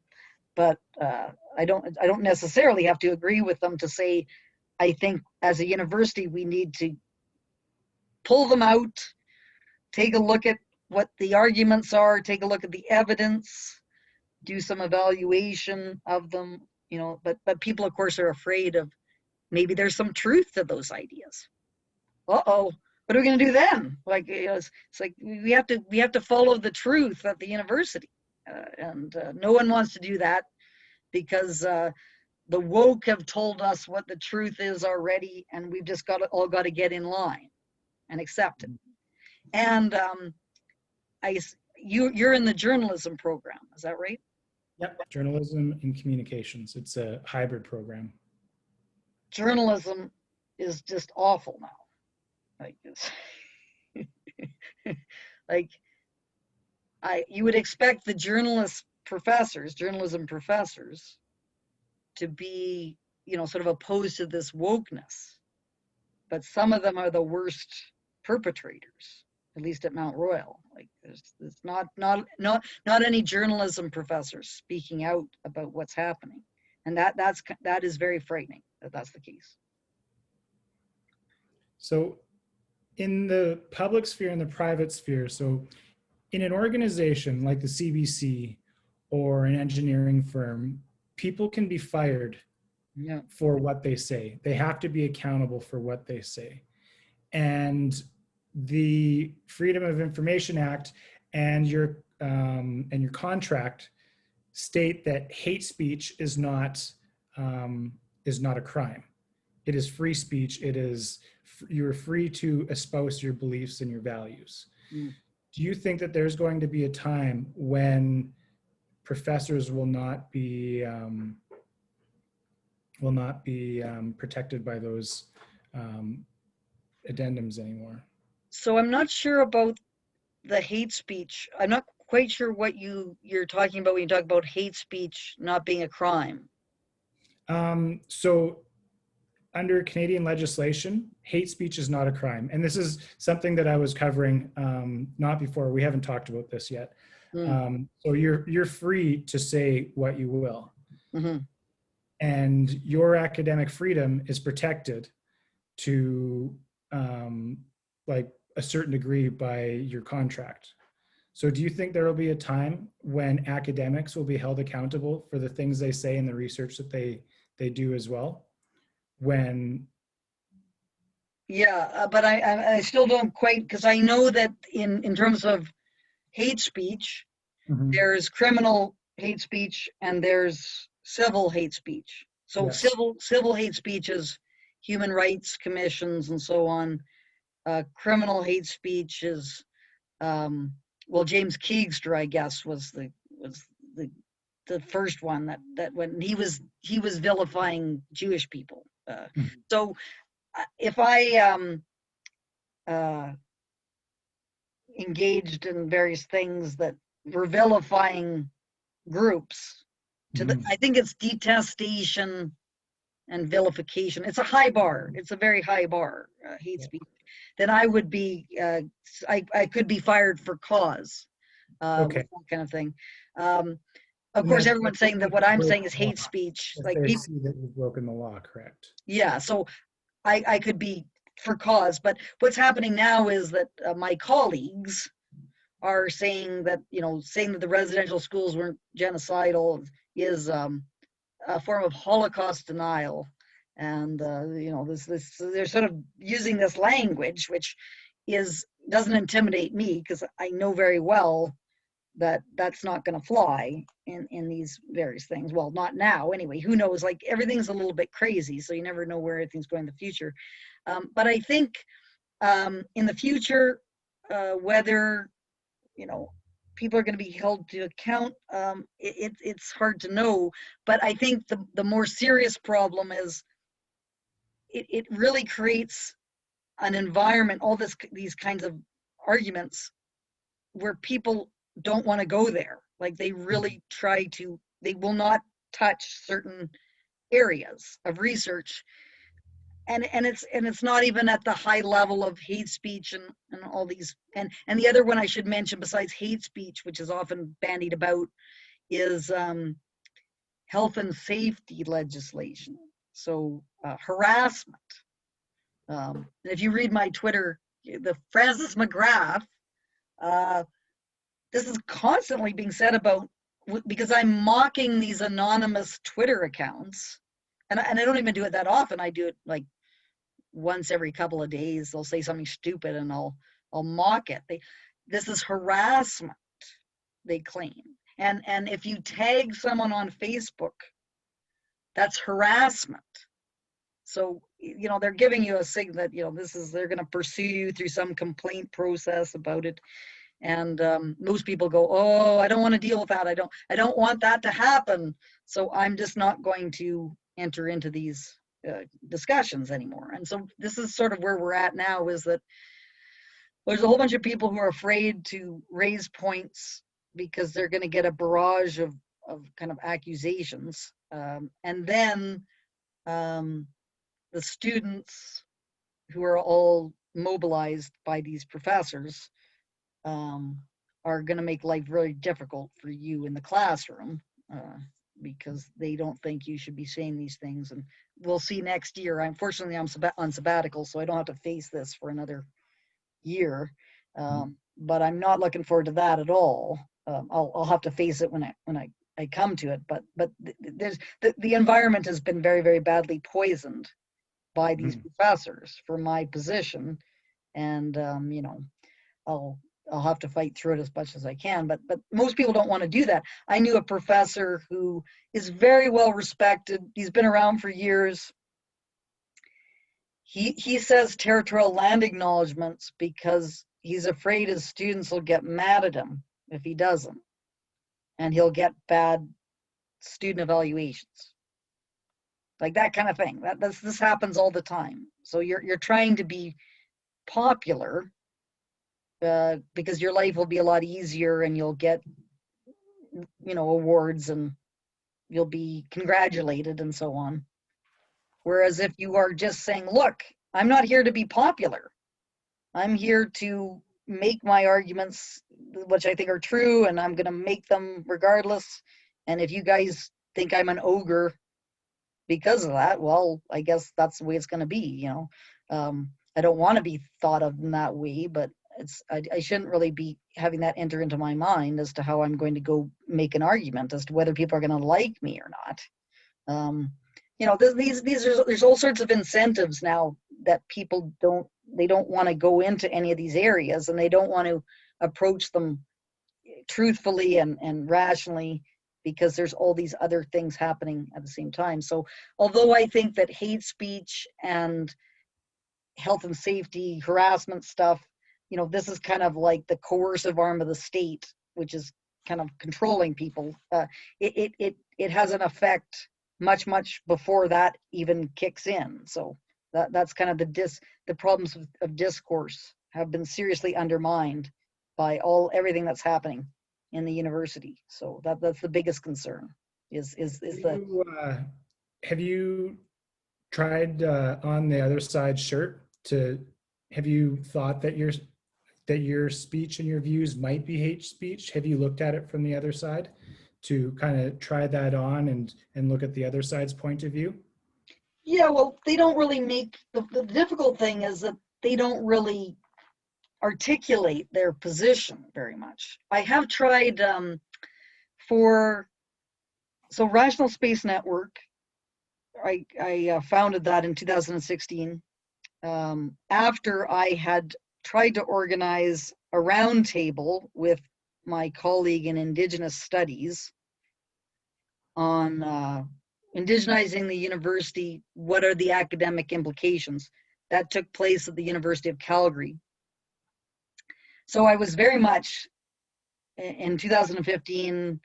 but I don't necessarily have to agree with them to say I think as a university we need to pull them out, take a look at what the arguments are, take a look at the evidence, do some evaluation of them, you know, but people of course are afraid of maybe there's some truth to those ideas. Uh-oh, what are we going to do then? Like, you know, it's like we have to follow the truth at the university, and no one wants to do that because the woke have told us what the truth is already, and we've just all got to get in line and accept it. And you're in the journalism program, is that right? Yep, journalism and communications. It's a hybrid program. Journalism is just awful now. Like it's like you would expect the journalism professors to be, you know, sort of opposed to this wokeness, but some of them are the worst perpetrators, at least at Mount Royal. Like there's not any journalism professors speaking out about what's happening, and that is very frightening that that's the case. So in the public sphere and the private sphere, so in an organization like the CBC or an engineering firm, people can be fired for what they say. They have to be accountable for what they say. And the Freedom of Information Act and your contract state that hate speech is not a crime. It is free speech. It is, you're free to espouse your beliefs and your values. Do you think that there's going to be a time when professors will not be protected by those addendums anymore? So I'm not sure about the hate speech. I'm not quite sure what you're talking about when you talk about hate speech not being a crime. So under Canadian legislation, hate speech is not a crime. And this is something that I was covering not before. We haven't talked about this yet. So you're free to say what you will. And your academic freedom is protected to like a certain degree by your contract. So do you think there will be a time when academics will be held accountable for the things they say and the research that they do as well? But I still don't quite, because I know that in terms of hate speech, there's criminal hate speech and there's civil hate speech. So yes. Civil hate speech is human rights commissions and so on. Criminal hate speech is well, James Keegstra, I guess, was the first one that when he was vilifying Jewish people. So if I engaged in various things that were vilifying groups, I think it's detestation and vilification. It's a high bar. It's a very high bar, hate speech. Then I would be, I could be fired for cause, that kind of thing. Of course, everyone's saying that what I'm saying is hate speech. Like they see that you've broken the law, correct? Yeah, so I could be for cause, but what's happening now is that my colleagues are saying that, saying that the residential schools weren't genocidal is a form of Holocaust denial. And, they're sort of using this language, which doesn't intimidate me, because I know very well that that's not going to fly in these various things. Well, not now anyway. Who knows? Like, everything's a little bit crazy, so you never know where everything's going in the future. But I think in the future, whether people are going to be held to account, it's hard to know. But I think the more serious problem is it really creates an environment, all these kinds of arguments, where people don't want to go there. Like, they really they will not touch certain areas of research. And it's not even at the high level of hate speech and all these. And the other one I should mention, besides hate speech, which is often bandied about, is health and safety legislation. So harassment. And if you read my Twitter, the Francis McGrath, this is constantly being said about, because I'm mocking these anonymous Twitter accounts, and I don't even do it that often. I do it like once every couple of days. They'll say something stupid and I'll mock it. This is harassment, they claim. And if you tag someone on Facebook, that's harassment. So, they're giving you a signal that, they're going to pursue you through some complaint process about it. And most people go, oh, I don't want to deal with that. I don't want that to happen. So I'm just not going to enter into these discussions anymore. And so this is sort of where we're at now, is that there's a whole bunch of people who are afraid to raise points because they're going to get a barrage of kind of accusations. And then the students, who are all mobilized by these professors, are going to make life very difficult for you in the classroom, because they don't think you should be saying these things. And we'll see next year. Unfortunately, I'm on sabbatical, so I don't have to face this for another year. But I'm not looking forward to that at all. I'll have to face it when I come to it. But there's the environment has been very, very badly poisoned by these professors for my position, and I'll have to fight through it as much as I can. But most people don't want to do that. I knew a professor who is very well respected. He's been around for years. He says territorial land acknowledgements because he's afraid his students will get mad at him if he doesn't, and he'll get bad student evaluations, like that kind of thing. This happens all the time. So you're trying to be popular, because your life will be a lot easier, and you'll get awards, and you'll be congratulated and so on. Whereas if you are just saying, look, I'm not here to be popular, I'm here to make my arguments, which I think are true, and I'm going to make them regardless. And if you guys think I'm an ogre because of that, well, I guess that's the way it's going to be. I don't want to be thought of in that way, but I shouldn't really be having that enter into my mind as to how I'm going to go make an argument as to whether people are going to like me or not. There's all sorts of incentives now that people don't want to go into any of these areas, and they don't want to approach them truthfully and rationally, because there's all these other things happening at the same time. So although I think that hate speech and health and safety harassment stuff, this is kind of like the coercive arm of the state, which is kind of controlling people. It has an effect much before that even kicks in. So that's kind of the problems of discourse have been seriously undermined by everything that's happening in the university. So that's the biggest concern. Have you tried on the other side shirt have you thought that your speech and your views might be hate speech? Have you looked at it from the other side to kind of try that on and look at the other side's point of view? Yeah, well, they don't really make the difficult thing is that they don't really articulate their position very much. I have tried so Rational Space Network, I founded that in 2016 after I had tried to organize a roundtable with my colleague in Indigenous Studies on indigenizing the university. What are the academic implications? That took place at the University of Calgary. So I was very much in 2015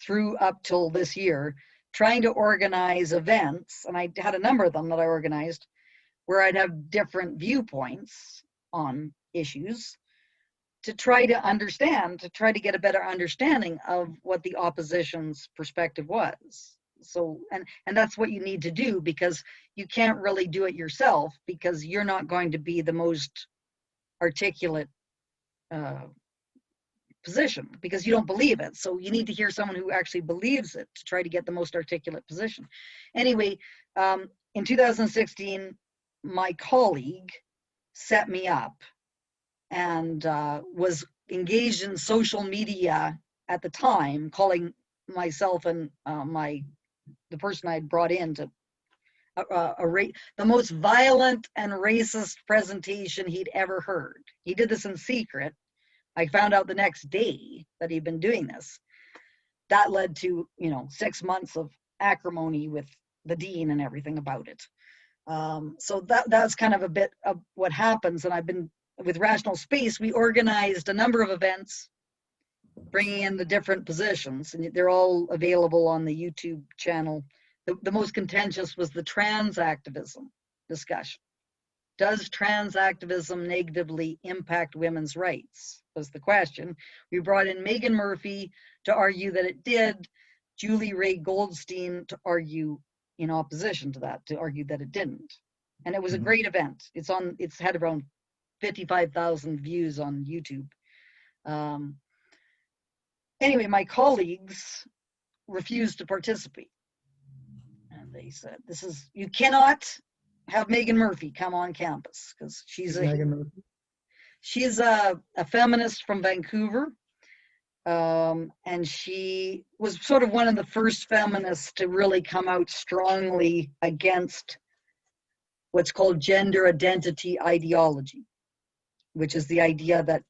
through up till this year trying to organize events, and I had a number of them that I organized, where I'd have different viewpoints on issues to try to understand, to try to get a better understanding of what the opposition's perspective was. So, and that's what you need to do, because you can't really do it yourself, because you're not going to be the most articulate position, because you don't believe it. So you need to hear someone who actually believes it to try to get the most articulate position. Anyway, in 2016, my colleague set me up and was engaged in social media at the time, calling myself and the person I'd brought in to the most violent and racist presentation he'd ever heard. He did this in secret. I found out the next day that he'd been doing this. That led to, 6 months of acrimony with the dean and everything about it. So that's kind of a bit of what happens. And I've been with Rational Space, we organized a number of events, bringing in the different positions, and they're all available on the YouTube channel. The most contentious was the trans activism discussion. Does trans activism negatively impact women's rights? Was the question. We brought in Megan Murphy to argue that it did, Julie Ray Goldstein to argue in opposition to that, to argue that it didn't. And it was a great event. It's had around 55,000 views on YouTube. Anyway, my colleagues refused to participate. And they said, you cannot have Megan Murphy come on campus, because she's a feminist from Vancouver. And she was sort of one of the first feminists to really come out strongly against what's called gender identity ideology, which is the idea that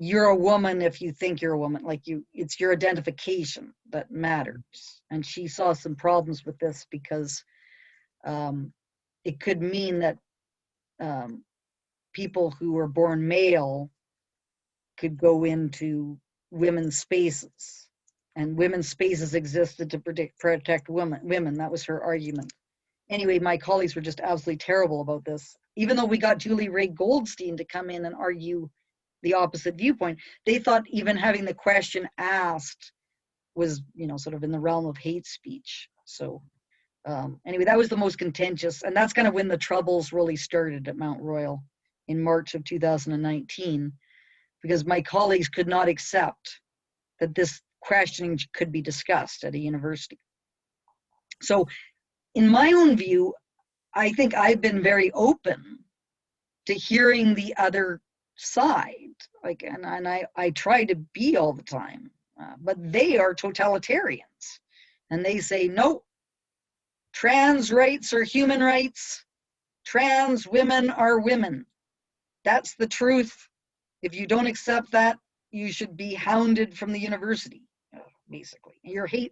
you're a woman if you think you're a woman, it's your identification that matters. And she saw some problems with this because it could mean that people who were born male could go into women's spaces, and women's spaces existed to protect women. That was her argument. Anyway, my colleagues were just absolutely terrible about this. Even though we got Julie Ray Goldstein to come in and argue the opposite viewpoint, they thought even having the question asked was, sort of in the realm of hate speech. So anyway, that was the most contentious, and that's kind of when the troubles really started at Mount Royal in March of 2019, because my colleagues could not accept that this questioning could be discussed at a university. So in my own view, I think I've been very open to hearing the other side, and I try to be all the time, but they are totalitarians, and they say, no, trans rights are human rights, trans women are women. That's the truth. If you don't accept that, you should be hounded from the university, basically.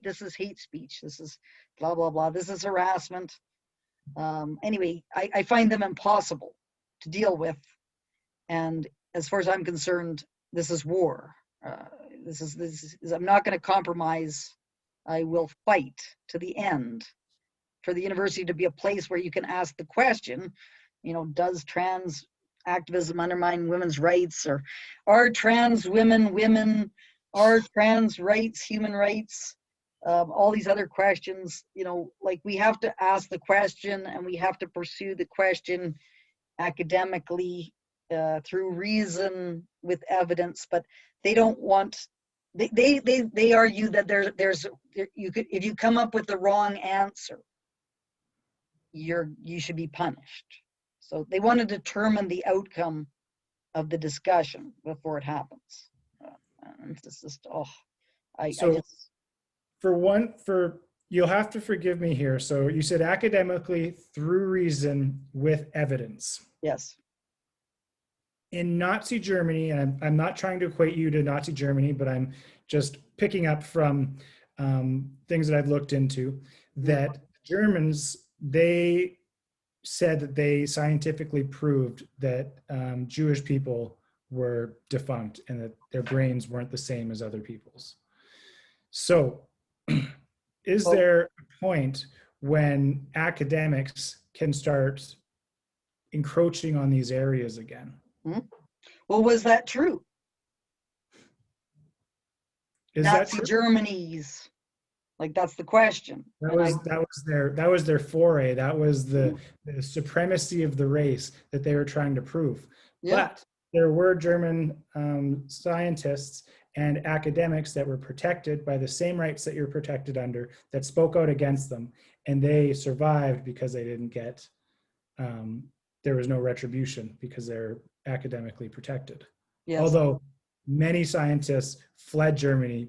This is hate speech, this is blah, blah, blah, this is harassment. Anyway, I find them impossible to deal with. And as far as I'm concerned, this is war. This is I'm not going to compromise. I will fight to the end for the university to be a place where you can ask the question, does trans activism undermine women's rights, or are trans women, are trans rights human rights? All these other questions, we have to ask the question, and we have to pursue the question academically through reason with evidence. But they don't want. They argue that if you come up with the wrong answer, you should be punished. So they want to determine the outcome of the discussion before it happens. And it's just, oh, I So just. you'll have to forgive me here. So you said academically through reason with evidence. Yes. In Nazi Germany, and I'm not trying to equate you to Nazi Germany, but I'm just picking up from things that I've looked into, that Germans, they said that they scientifically proved that Jewish people were defunct and that their brains weren't the same as other people's. So is there a point when academics can start encroaching on these areas again? Well, was that true? Is Nazi that true? Germany's, like, that's the question. That was their foray. That was the supremacy of the race that they were trying to prove. Yeah. But there were German scientists and academics that were protected by the same rights that you're protected under, that spoke out against them, and they survived because they didn't get, there was no retribution because they're academically protected. Yes. Although many scientists fled Germany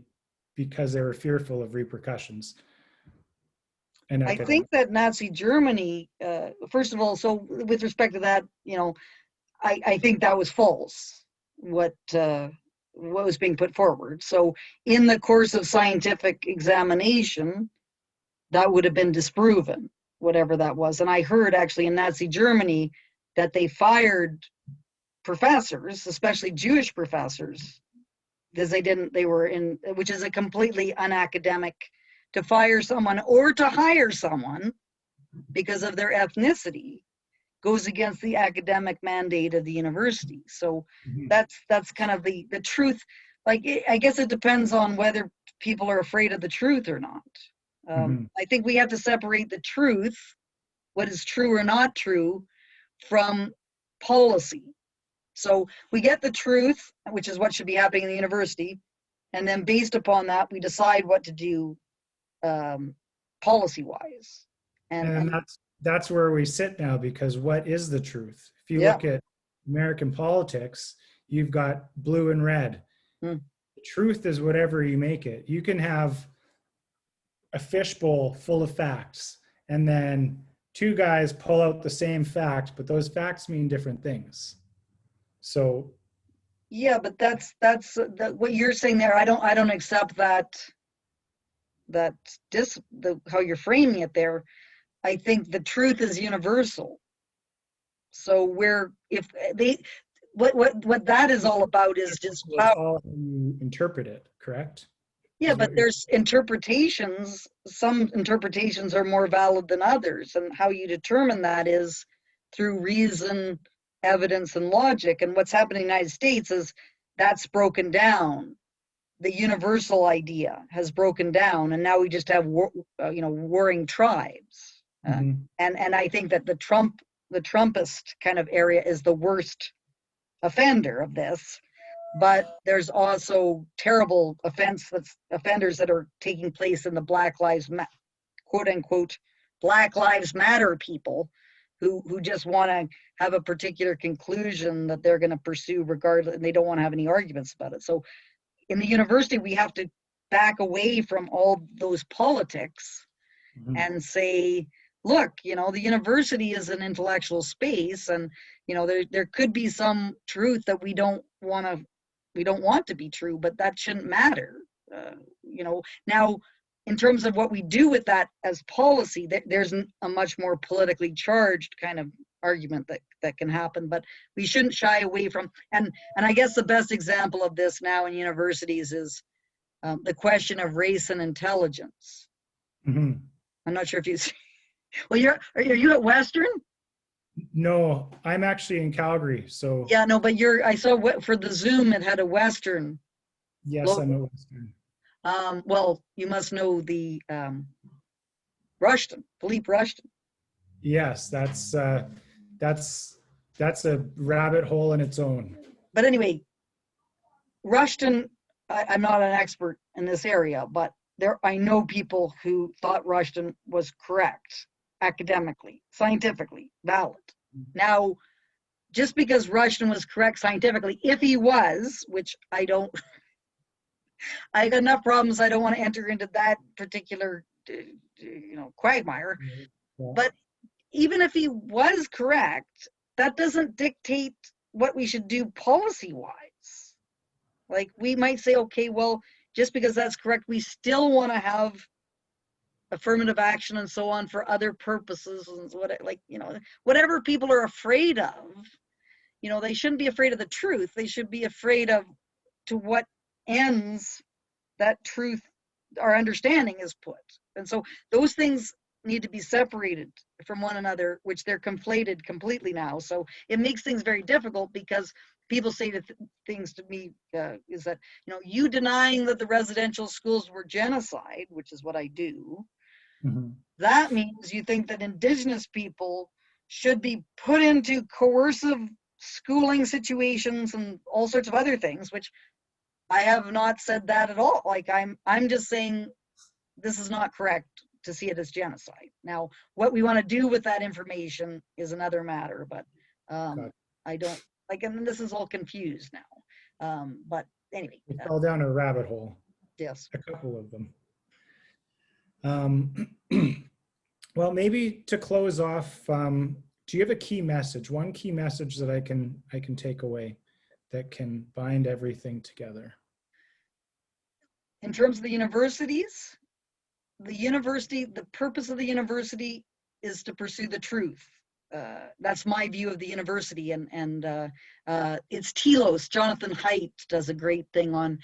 because they were fearful of repercussions. And I think that Nazi Germany, first of all, so with respect to that, I think that was false, what was being put forward. So in the course of scientific examination, that would have been disproven, whatever that was. And I heard actually in Nazi Germany that they fired professors, especially Jewish professors, because they were in, which is a completely unacademic, to fire someone or to hire someone because of their ethnicity goes against the academic mandate of the university. So that's kind of the truth. Like, I guess it depends on whether people are afraid of the truth or not. I think we have to separate the truth, what is true or not true, from policy. So we get the truth, which is what should be happening in the university, and then based upon that, we decide what to do policy-wise. And that's where we sit now, because what is the truth? If you look at American politics, you've got blue and red. The truth is whatever you make it. You can have a fishbowl full of facts, and then two guys pull out the same fact, but those facts mean different things. So yeah, but that's what you're saying there. I don't accept that how you're framing it there. I think the truth is universal. So what that is all about is just how you interpret it, correct? Yeah, but there's interpretations. Some interpretations are more valid than others, and how you determine that is through reason, evidence, and logic. And what's happening in the United States is that's broken down. The universal idea has broken down, and now we just have warring tribes. And I think that the Trumpist kind of area is the worst offender of this. But there's also terrible offenders that are taking place in the quote unquote Black Lives Matter people who just want to have a particular conclusion that they're going to pursue regardless, and they don't want to have any arguments about it. So in the university, we have to back away from all those politics and say, look, the university is an intellectual space, and there could be some truth that we don't want to be true, but that shouldn't matter. Now, in terms of what we do with that as policy, there's a much more politically charged kind of argument that can happen, but we shouldn't shy away from, and I guess the best example of this now in universities is the question of race and intelligence. I'm not sure if you well, are you at Western? No, I'm actually in Calgary. So yeah, no, but I saw for the Zoom it had a Western. Yes, logo. I'm a Western. Well, you must know the Rushton, Philippe Rushton. Yes, that's a rabbit hole in its own. But anyway, Rushton, I'm not an expert in this area, but I know people who thought Rushton was correct, academically, scientifically valid. Now, just because Rushton was correct scientifically, if he was, which I don't, I got enough problems, I don't want to enter into that particular, quagmire. Yeah. But even if he was correct, that doesn't dictate what we should do policy-wise. Like, we might say, okay, well, just because that's correct, we still want to have affirmative action and so on for other purposes, and whatever people are afraid of, they shouldn't be afraid of the truth. They should be afraid of to what ends that truth, our understanding, is put. And so those things need to be separated from one another, which they're conflated completely now. So it makes things very difficult, because people say things to me, is that, you denying that the residential schools were genocide, which is what I do, that means you think that Indigenous people should be put into coercive schooling situations and all sorts of other things, which I have not said that at all. Like, I'm just saying this is not correct to see it as genocide. Now, what we want to do with that information is another matter, but I don't like, and this is all confused now. But anyway, we fell down a rabbit hole. Yes, a couple of them. Well, maybe to close off, do you have a key message, one key message that I can take away that can bind everything together? In terms of the universities, the purpose of the university is to pursue the truth. That's my view of the university, and it's telos. Jonathan Haidt does a great thing on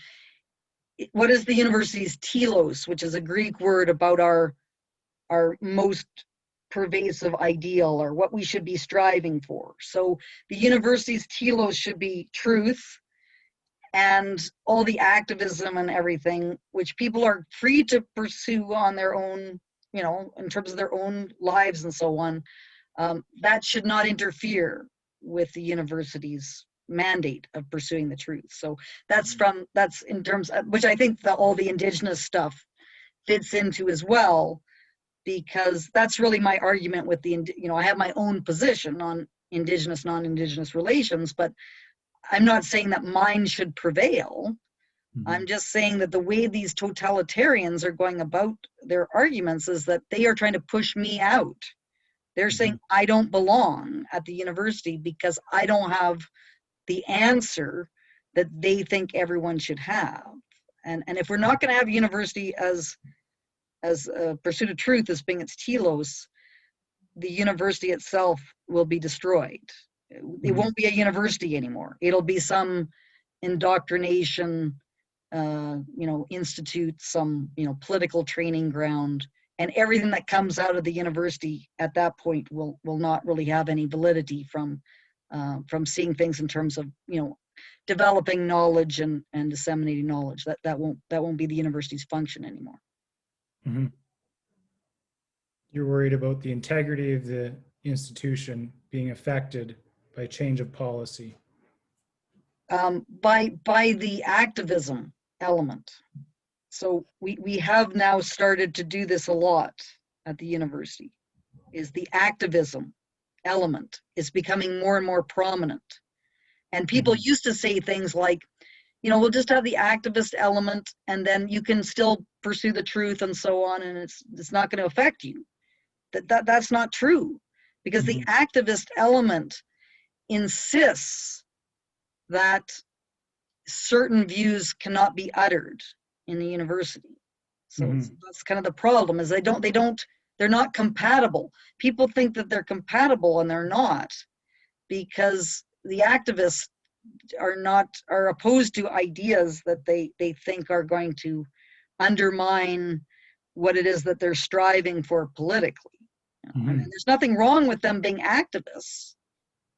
what is the university's telos, which is a Greek word about our most pervasive ideal, or what we should be striving for. So the university's telos should be truth, and all the activism and everything, which people are free to pursue on their own, in terms of their own lives and so on, that should not interfere with the university's mandate of pursuing the truth. So that's in terms of, which I think all the Indigenous stuff fits into as well, because that's really my argument with I have my own position on Indigenous, non-Indigenous relations, but I'm not saying that mine should prevail. I'm just saying that the way these totalitarians are going about their arguments is that they are trying to push me out. They're saying I don't belong at the university because I don't have the answer that they think everyone should have. And if we're not going to have university as a pursuit of truth as being its telos, the university itself will be destroyed. It won't be a university anymore. It'll be some indoctrination, institute, some, political training ground, and everything that comes out of the university at that point will not really have any validity from seeing things in terms of, developing knowledge and disseminating knowledge. That won't be the university's function anymore. You're worried about the integrity of the institution being affected by change of policy. By the activism element. So we have now started to do this a lot at the university, is the activism element is becoming more and more prominent. And people used to say things like, we'll just have the activist element and then you can still pursue the truth and so on, and it's not going to affect you. That's not true, because the activist element insists that certain views cannot be uttered in the university. So that's kind of the problem, is they're not compatible. People think that they're compatible and they're not, because the activists are opposed to ideas that they think are going to undermine what it is that they're striving for politically. And there's nothing wrong with them being activists.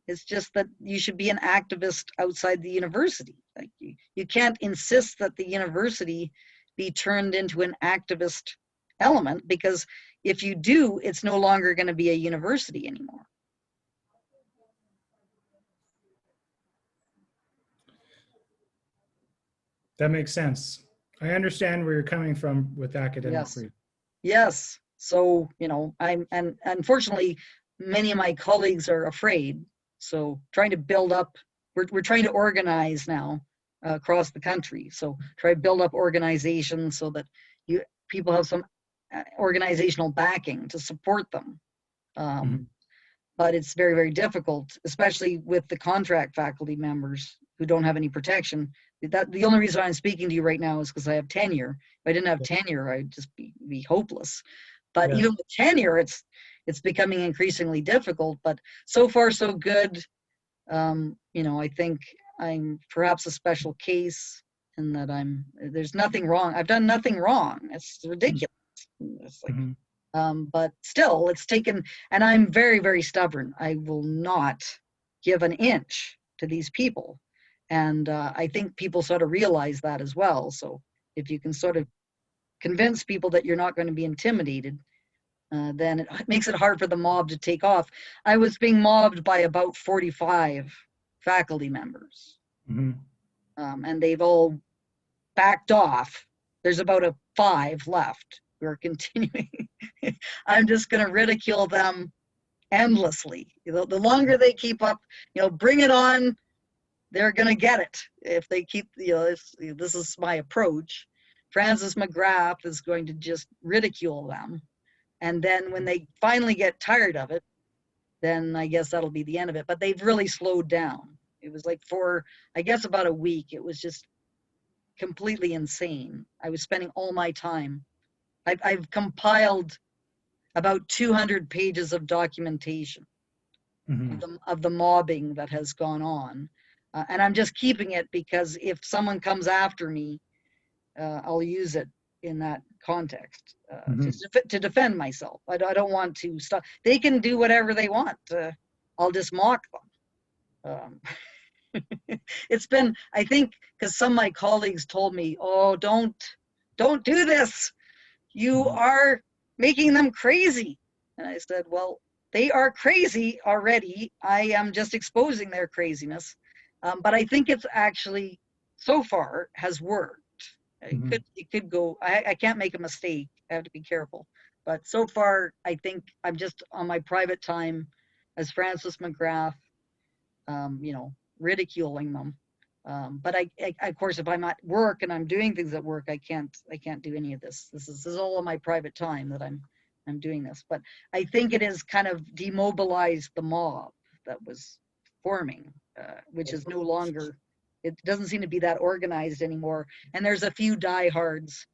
It's just that you should be an activist outside the university. Like, you can't insist that the university be turned into an activist element, because if you do, it's no longer going to be a university anymore. That makes sense. I understand where you're coming from with academic freedom. Yes. So, and unfortunately, many of my colleagues are afraid. So trying to build up, we're trying to organize now across the country. So try to build up organizations so that people have some organizational backing to support them. But it's very, very difficult, especially with the contract faculty members who don't have any protection. The only reason I'm speaking to you right now is because I have tenure. If I didn't have tenure, I'd just be hopeless. But even with tenure, it's becoming increasingly difficult. But so far, so good. I think I'm perhaps a special case in that there's nothing wrong. I've done nothing wrong. It's ridiculous. It's like, but still, it's taken, and I'm very, very stubborn. I will not give an inch to these people. And I think people sort of realize that as well. So if you can sort of convince people that you're not going to be intimidated, then it makes it hard for the mob to take off. I was being mobbed by about 45 faculty members, and they've all backed off. There's about 5 left who are continuing. I'm just going to ridicule them endlessly. The longer they keep up, bring it on. They're going to get it if they keep. This is my approach. Francis McGrath is going to just ridicule them. And then when they finally get tired of it, then I guess that'll be the end of it. But they've really slowed down. It was like for, I guess, about a week, it was just completely insane. I was spending all my time. I've compiled about 200 pages of documentation of the mobbing that has gone on. And I'm just keeping it because if someone comes after me, I'll use it in that context to defend myself. I don't want to stop. They can do whatever they want. I'll just mock them. It's been, I think, because some of my colleagues told me, "Oh, don't do this. You are making them crazy." And I said, "Well, they are crazy already. I am just exposing their craziness." But I think it's actually so far has worked. It could go. I can't make a mistake. I have to be careful. But so far, I think I'm just on my private time as Francis McGrath, ridiculing them. But I, of course, if I'm at work and I'm doing things at work, I can't do any of this. This is all on my private time that I'm doing this. But I think it has kind of demobilized the mob that was forming, which is no longer. It doesn't seem to be that organized anymore. And there's a few diehards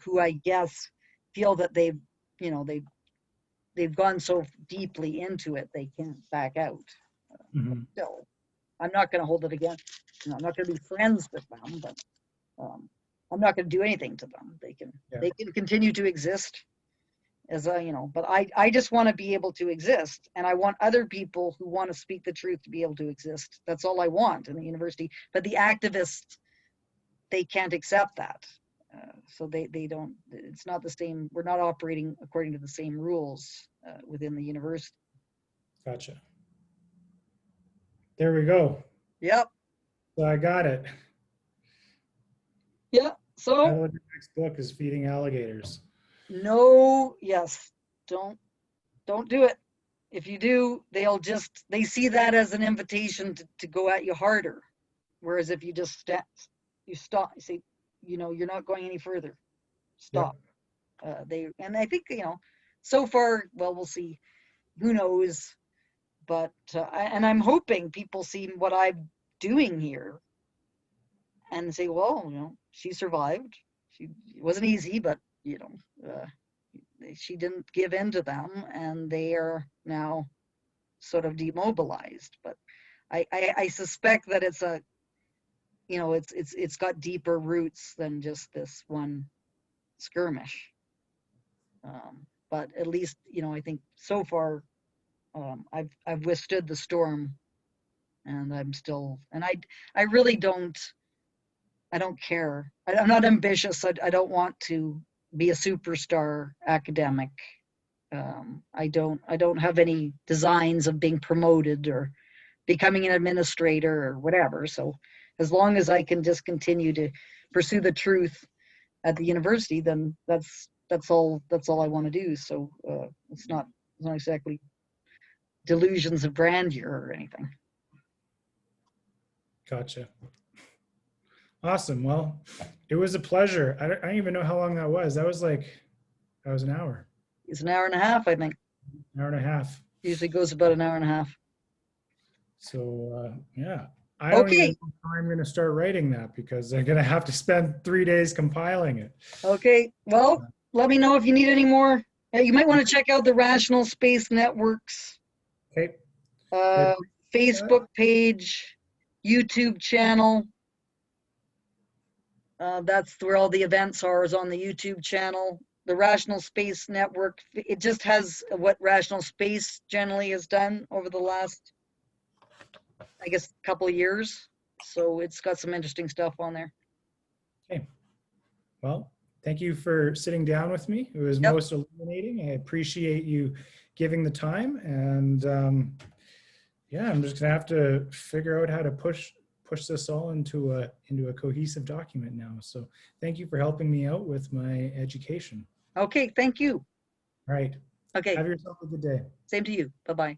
who I guess feel that they've gone so deeply into it they can't back out. Still, I'm not going to hold it against. I'm not going to be friends with them, but I'm not going to do anything to them. They can continue to exist as but I just want to be able to exist, and I want other people who want to speak the truth to be able to exist. That's all I want in the university. But the activists, they can't accept that, so they don't. It's not the same. We're not operating according to the same rules within the university. Gotcha. There we go. Yep. So I got it. Yeah. So The next book is Feeding Alligators. No, yes, don't do it. If you do, they see that as an invitation to go at you harder. Whereas if you just stop, you say, you're not going any further. Stop. Yep. And I think, so far, well, we'll see. Who knows? But and I'm hoping people see what I'm doing here and say, well, she survived. It wasn't easy, but she didn't give in to them, and they are now sort of demobilized. But I suspect that it's it's got deeper roots than just this one skirmish. But at least I think so far I've withstood the storm, and I'm still, and I really don't. I don't care. I'm not ambitious. I don't want to be a superstar academic. I don't have any designs of being promoted or becoming an administrator or whatever. So as long as I can just continue to pursue the truth at the university, then that's all I want to do. So it's not exactly delusions of grandeur or anything. Gotcha. Awesome. Well, it was a pleasure. I don't even know how long that was. That was an hour. It's an hour and a half, I think. An hour and a half. Usually goes about an hour and a half. So yeah, I don't even Okay. know how I'm going to start writing that because I'm going to have to spend 3 days compiling it. Okay. Well, let me know if you need any more. You might want to check out the Rational Space Networks Okay. I appreciate that. Facebook page, YouTube channel. That's where all the events are, is on the YouTube channel. The Rational Space Network, it just has what Rational Space generally has done over the last, I guess, couple of years. So it's got some interesting stuff on there. Okay. Well, thank you for sitting down with me. It was Yep. most illuminating. I appreciate you giving the time. And yeah, I'm just going to have to figure out how to push this all into a cohesive document now. So thank you for helping me out with my education. Okay, thank you. All right. Okay, Have yourself a good day. same to you. Bye-bye.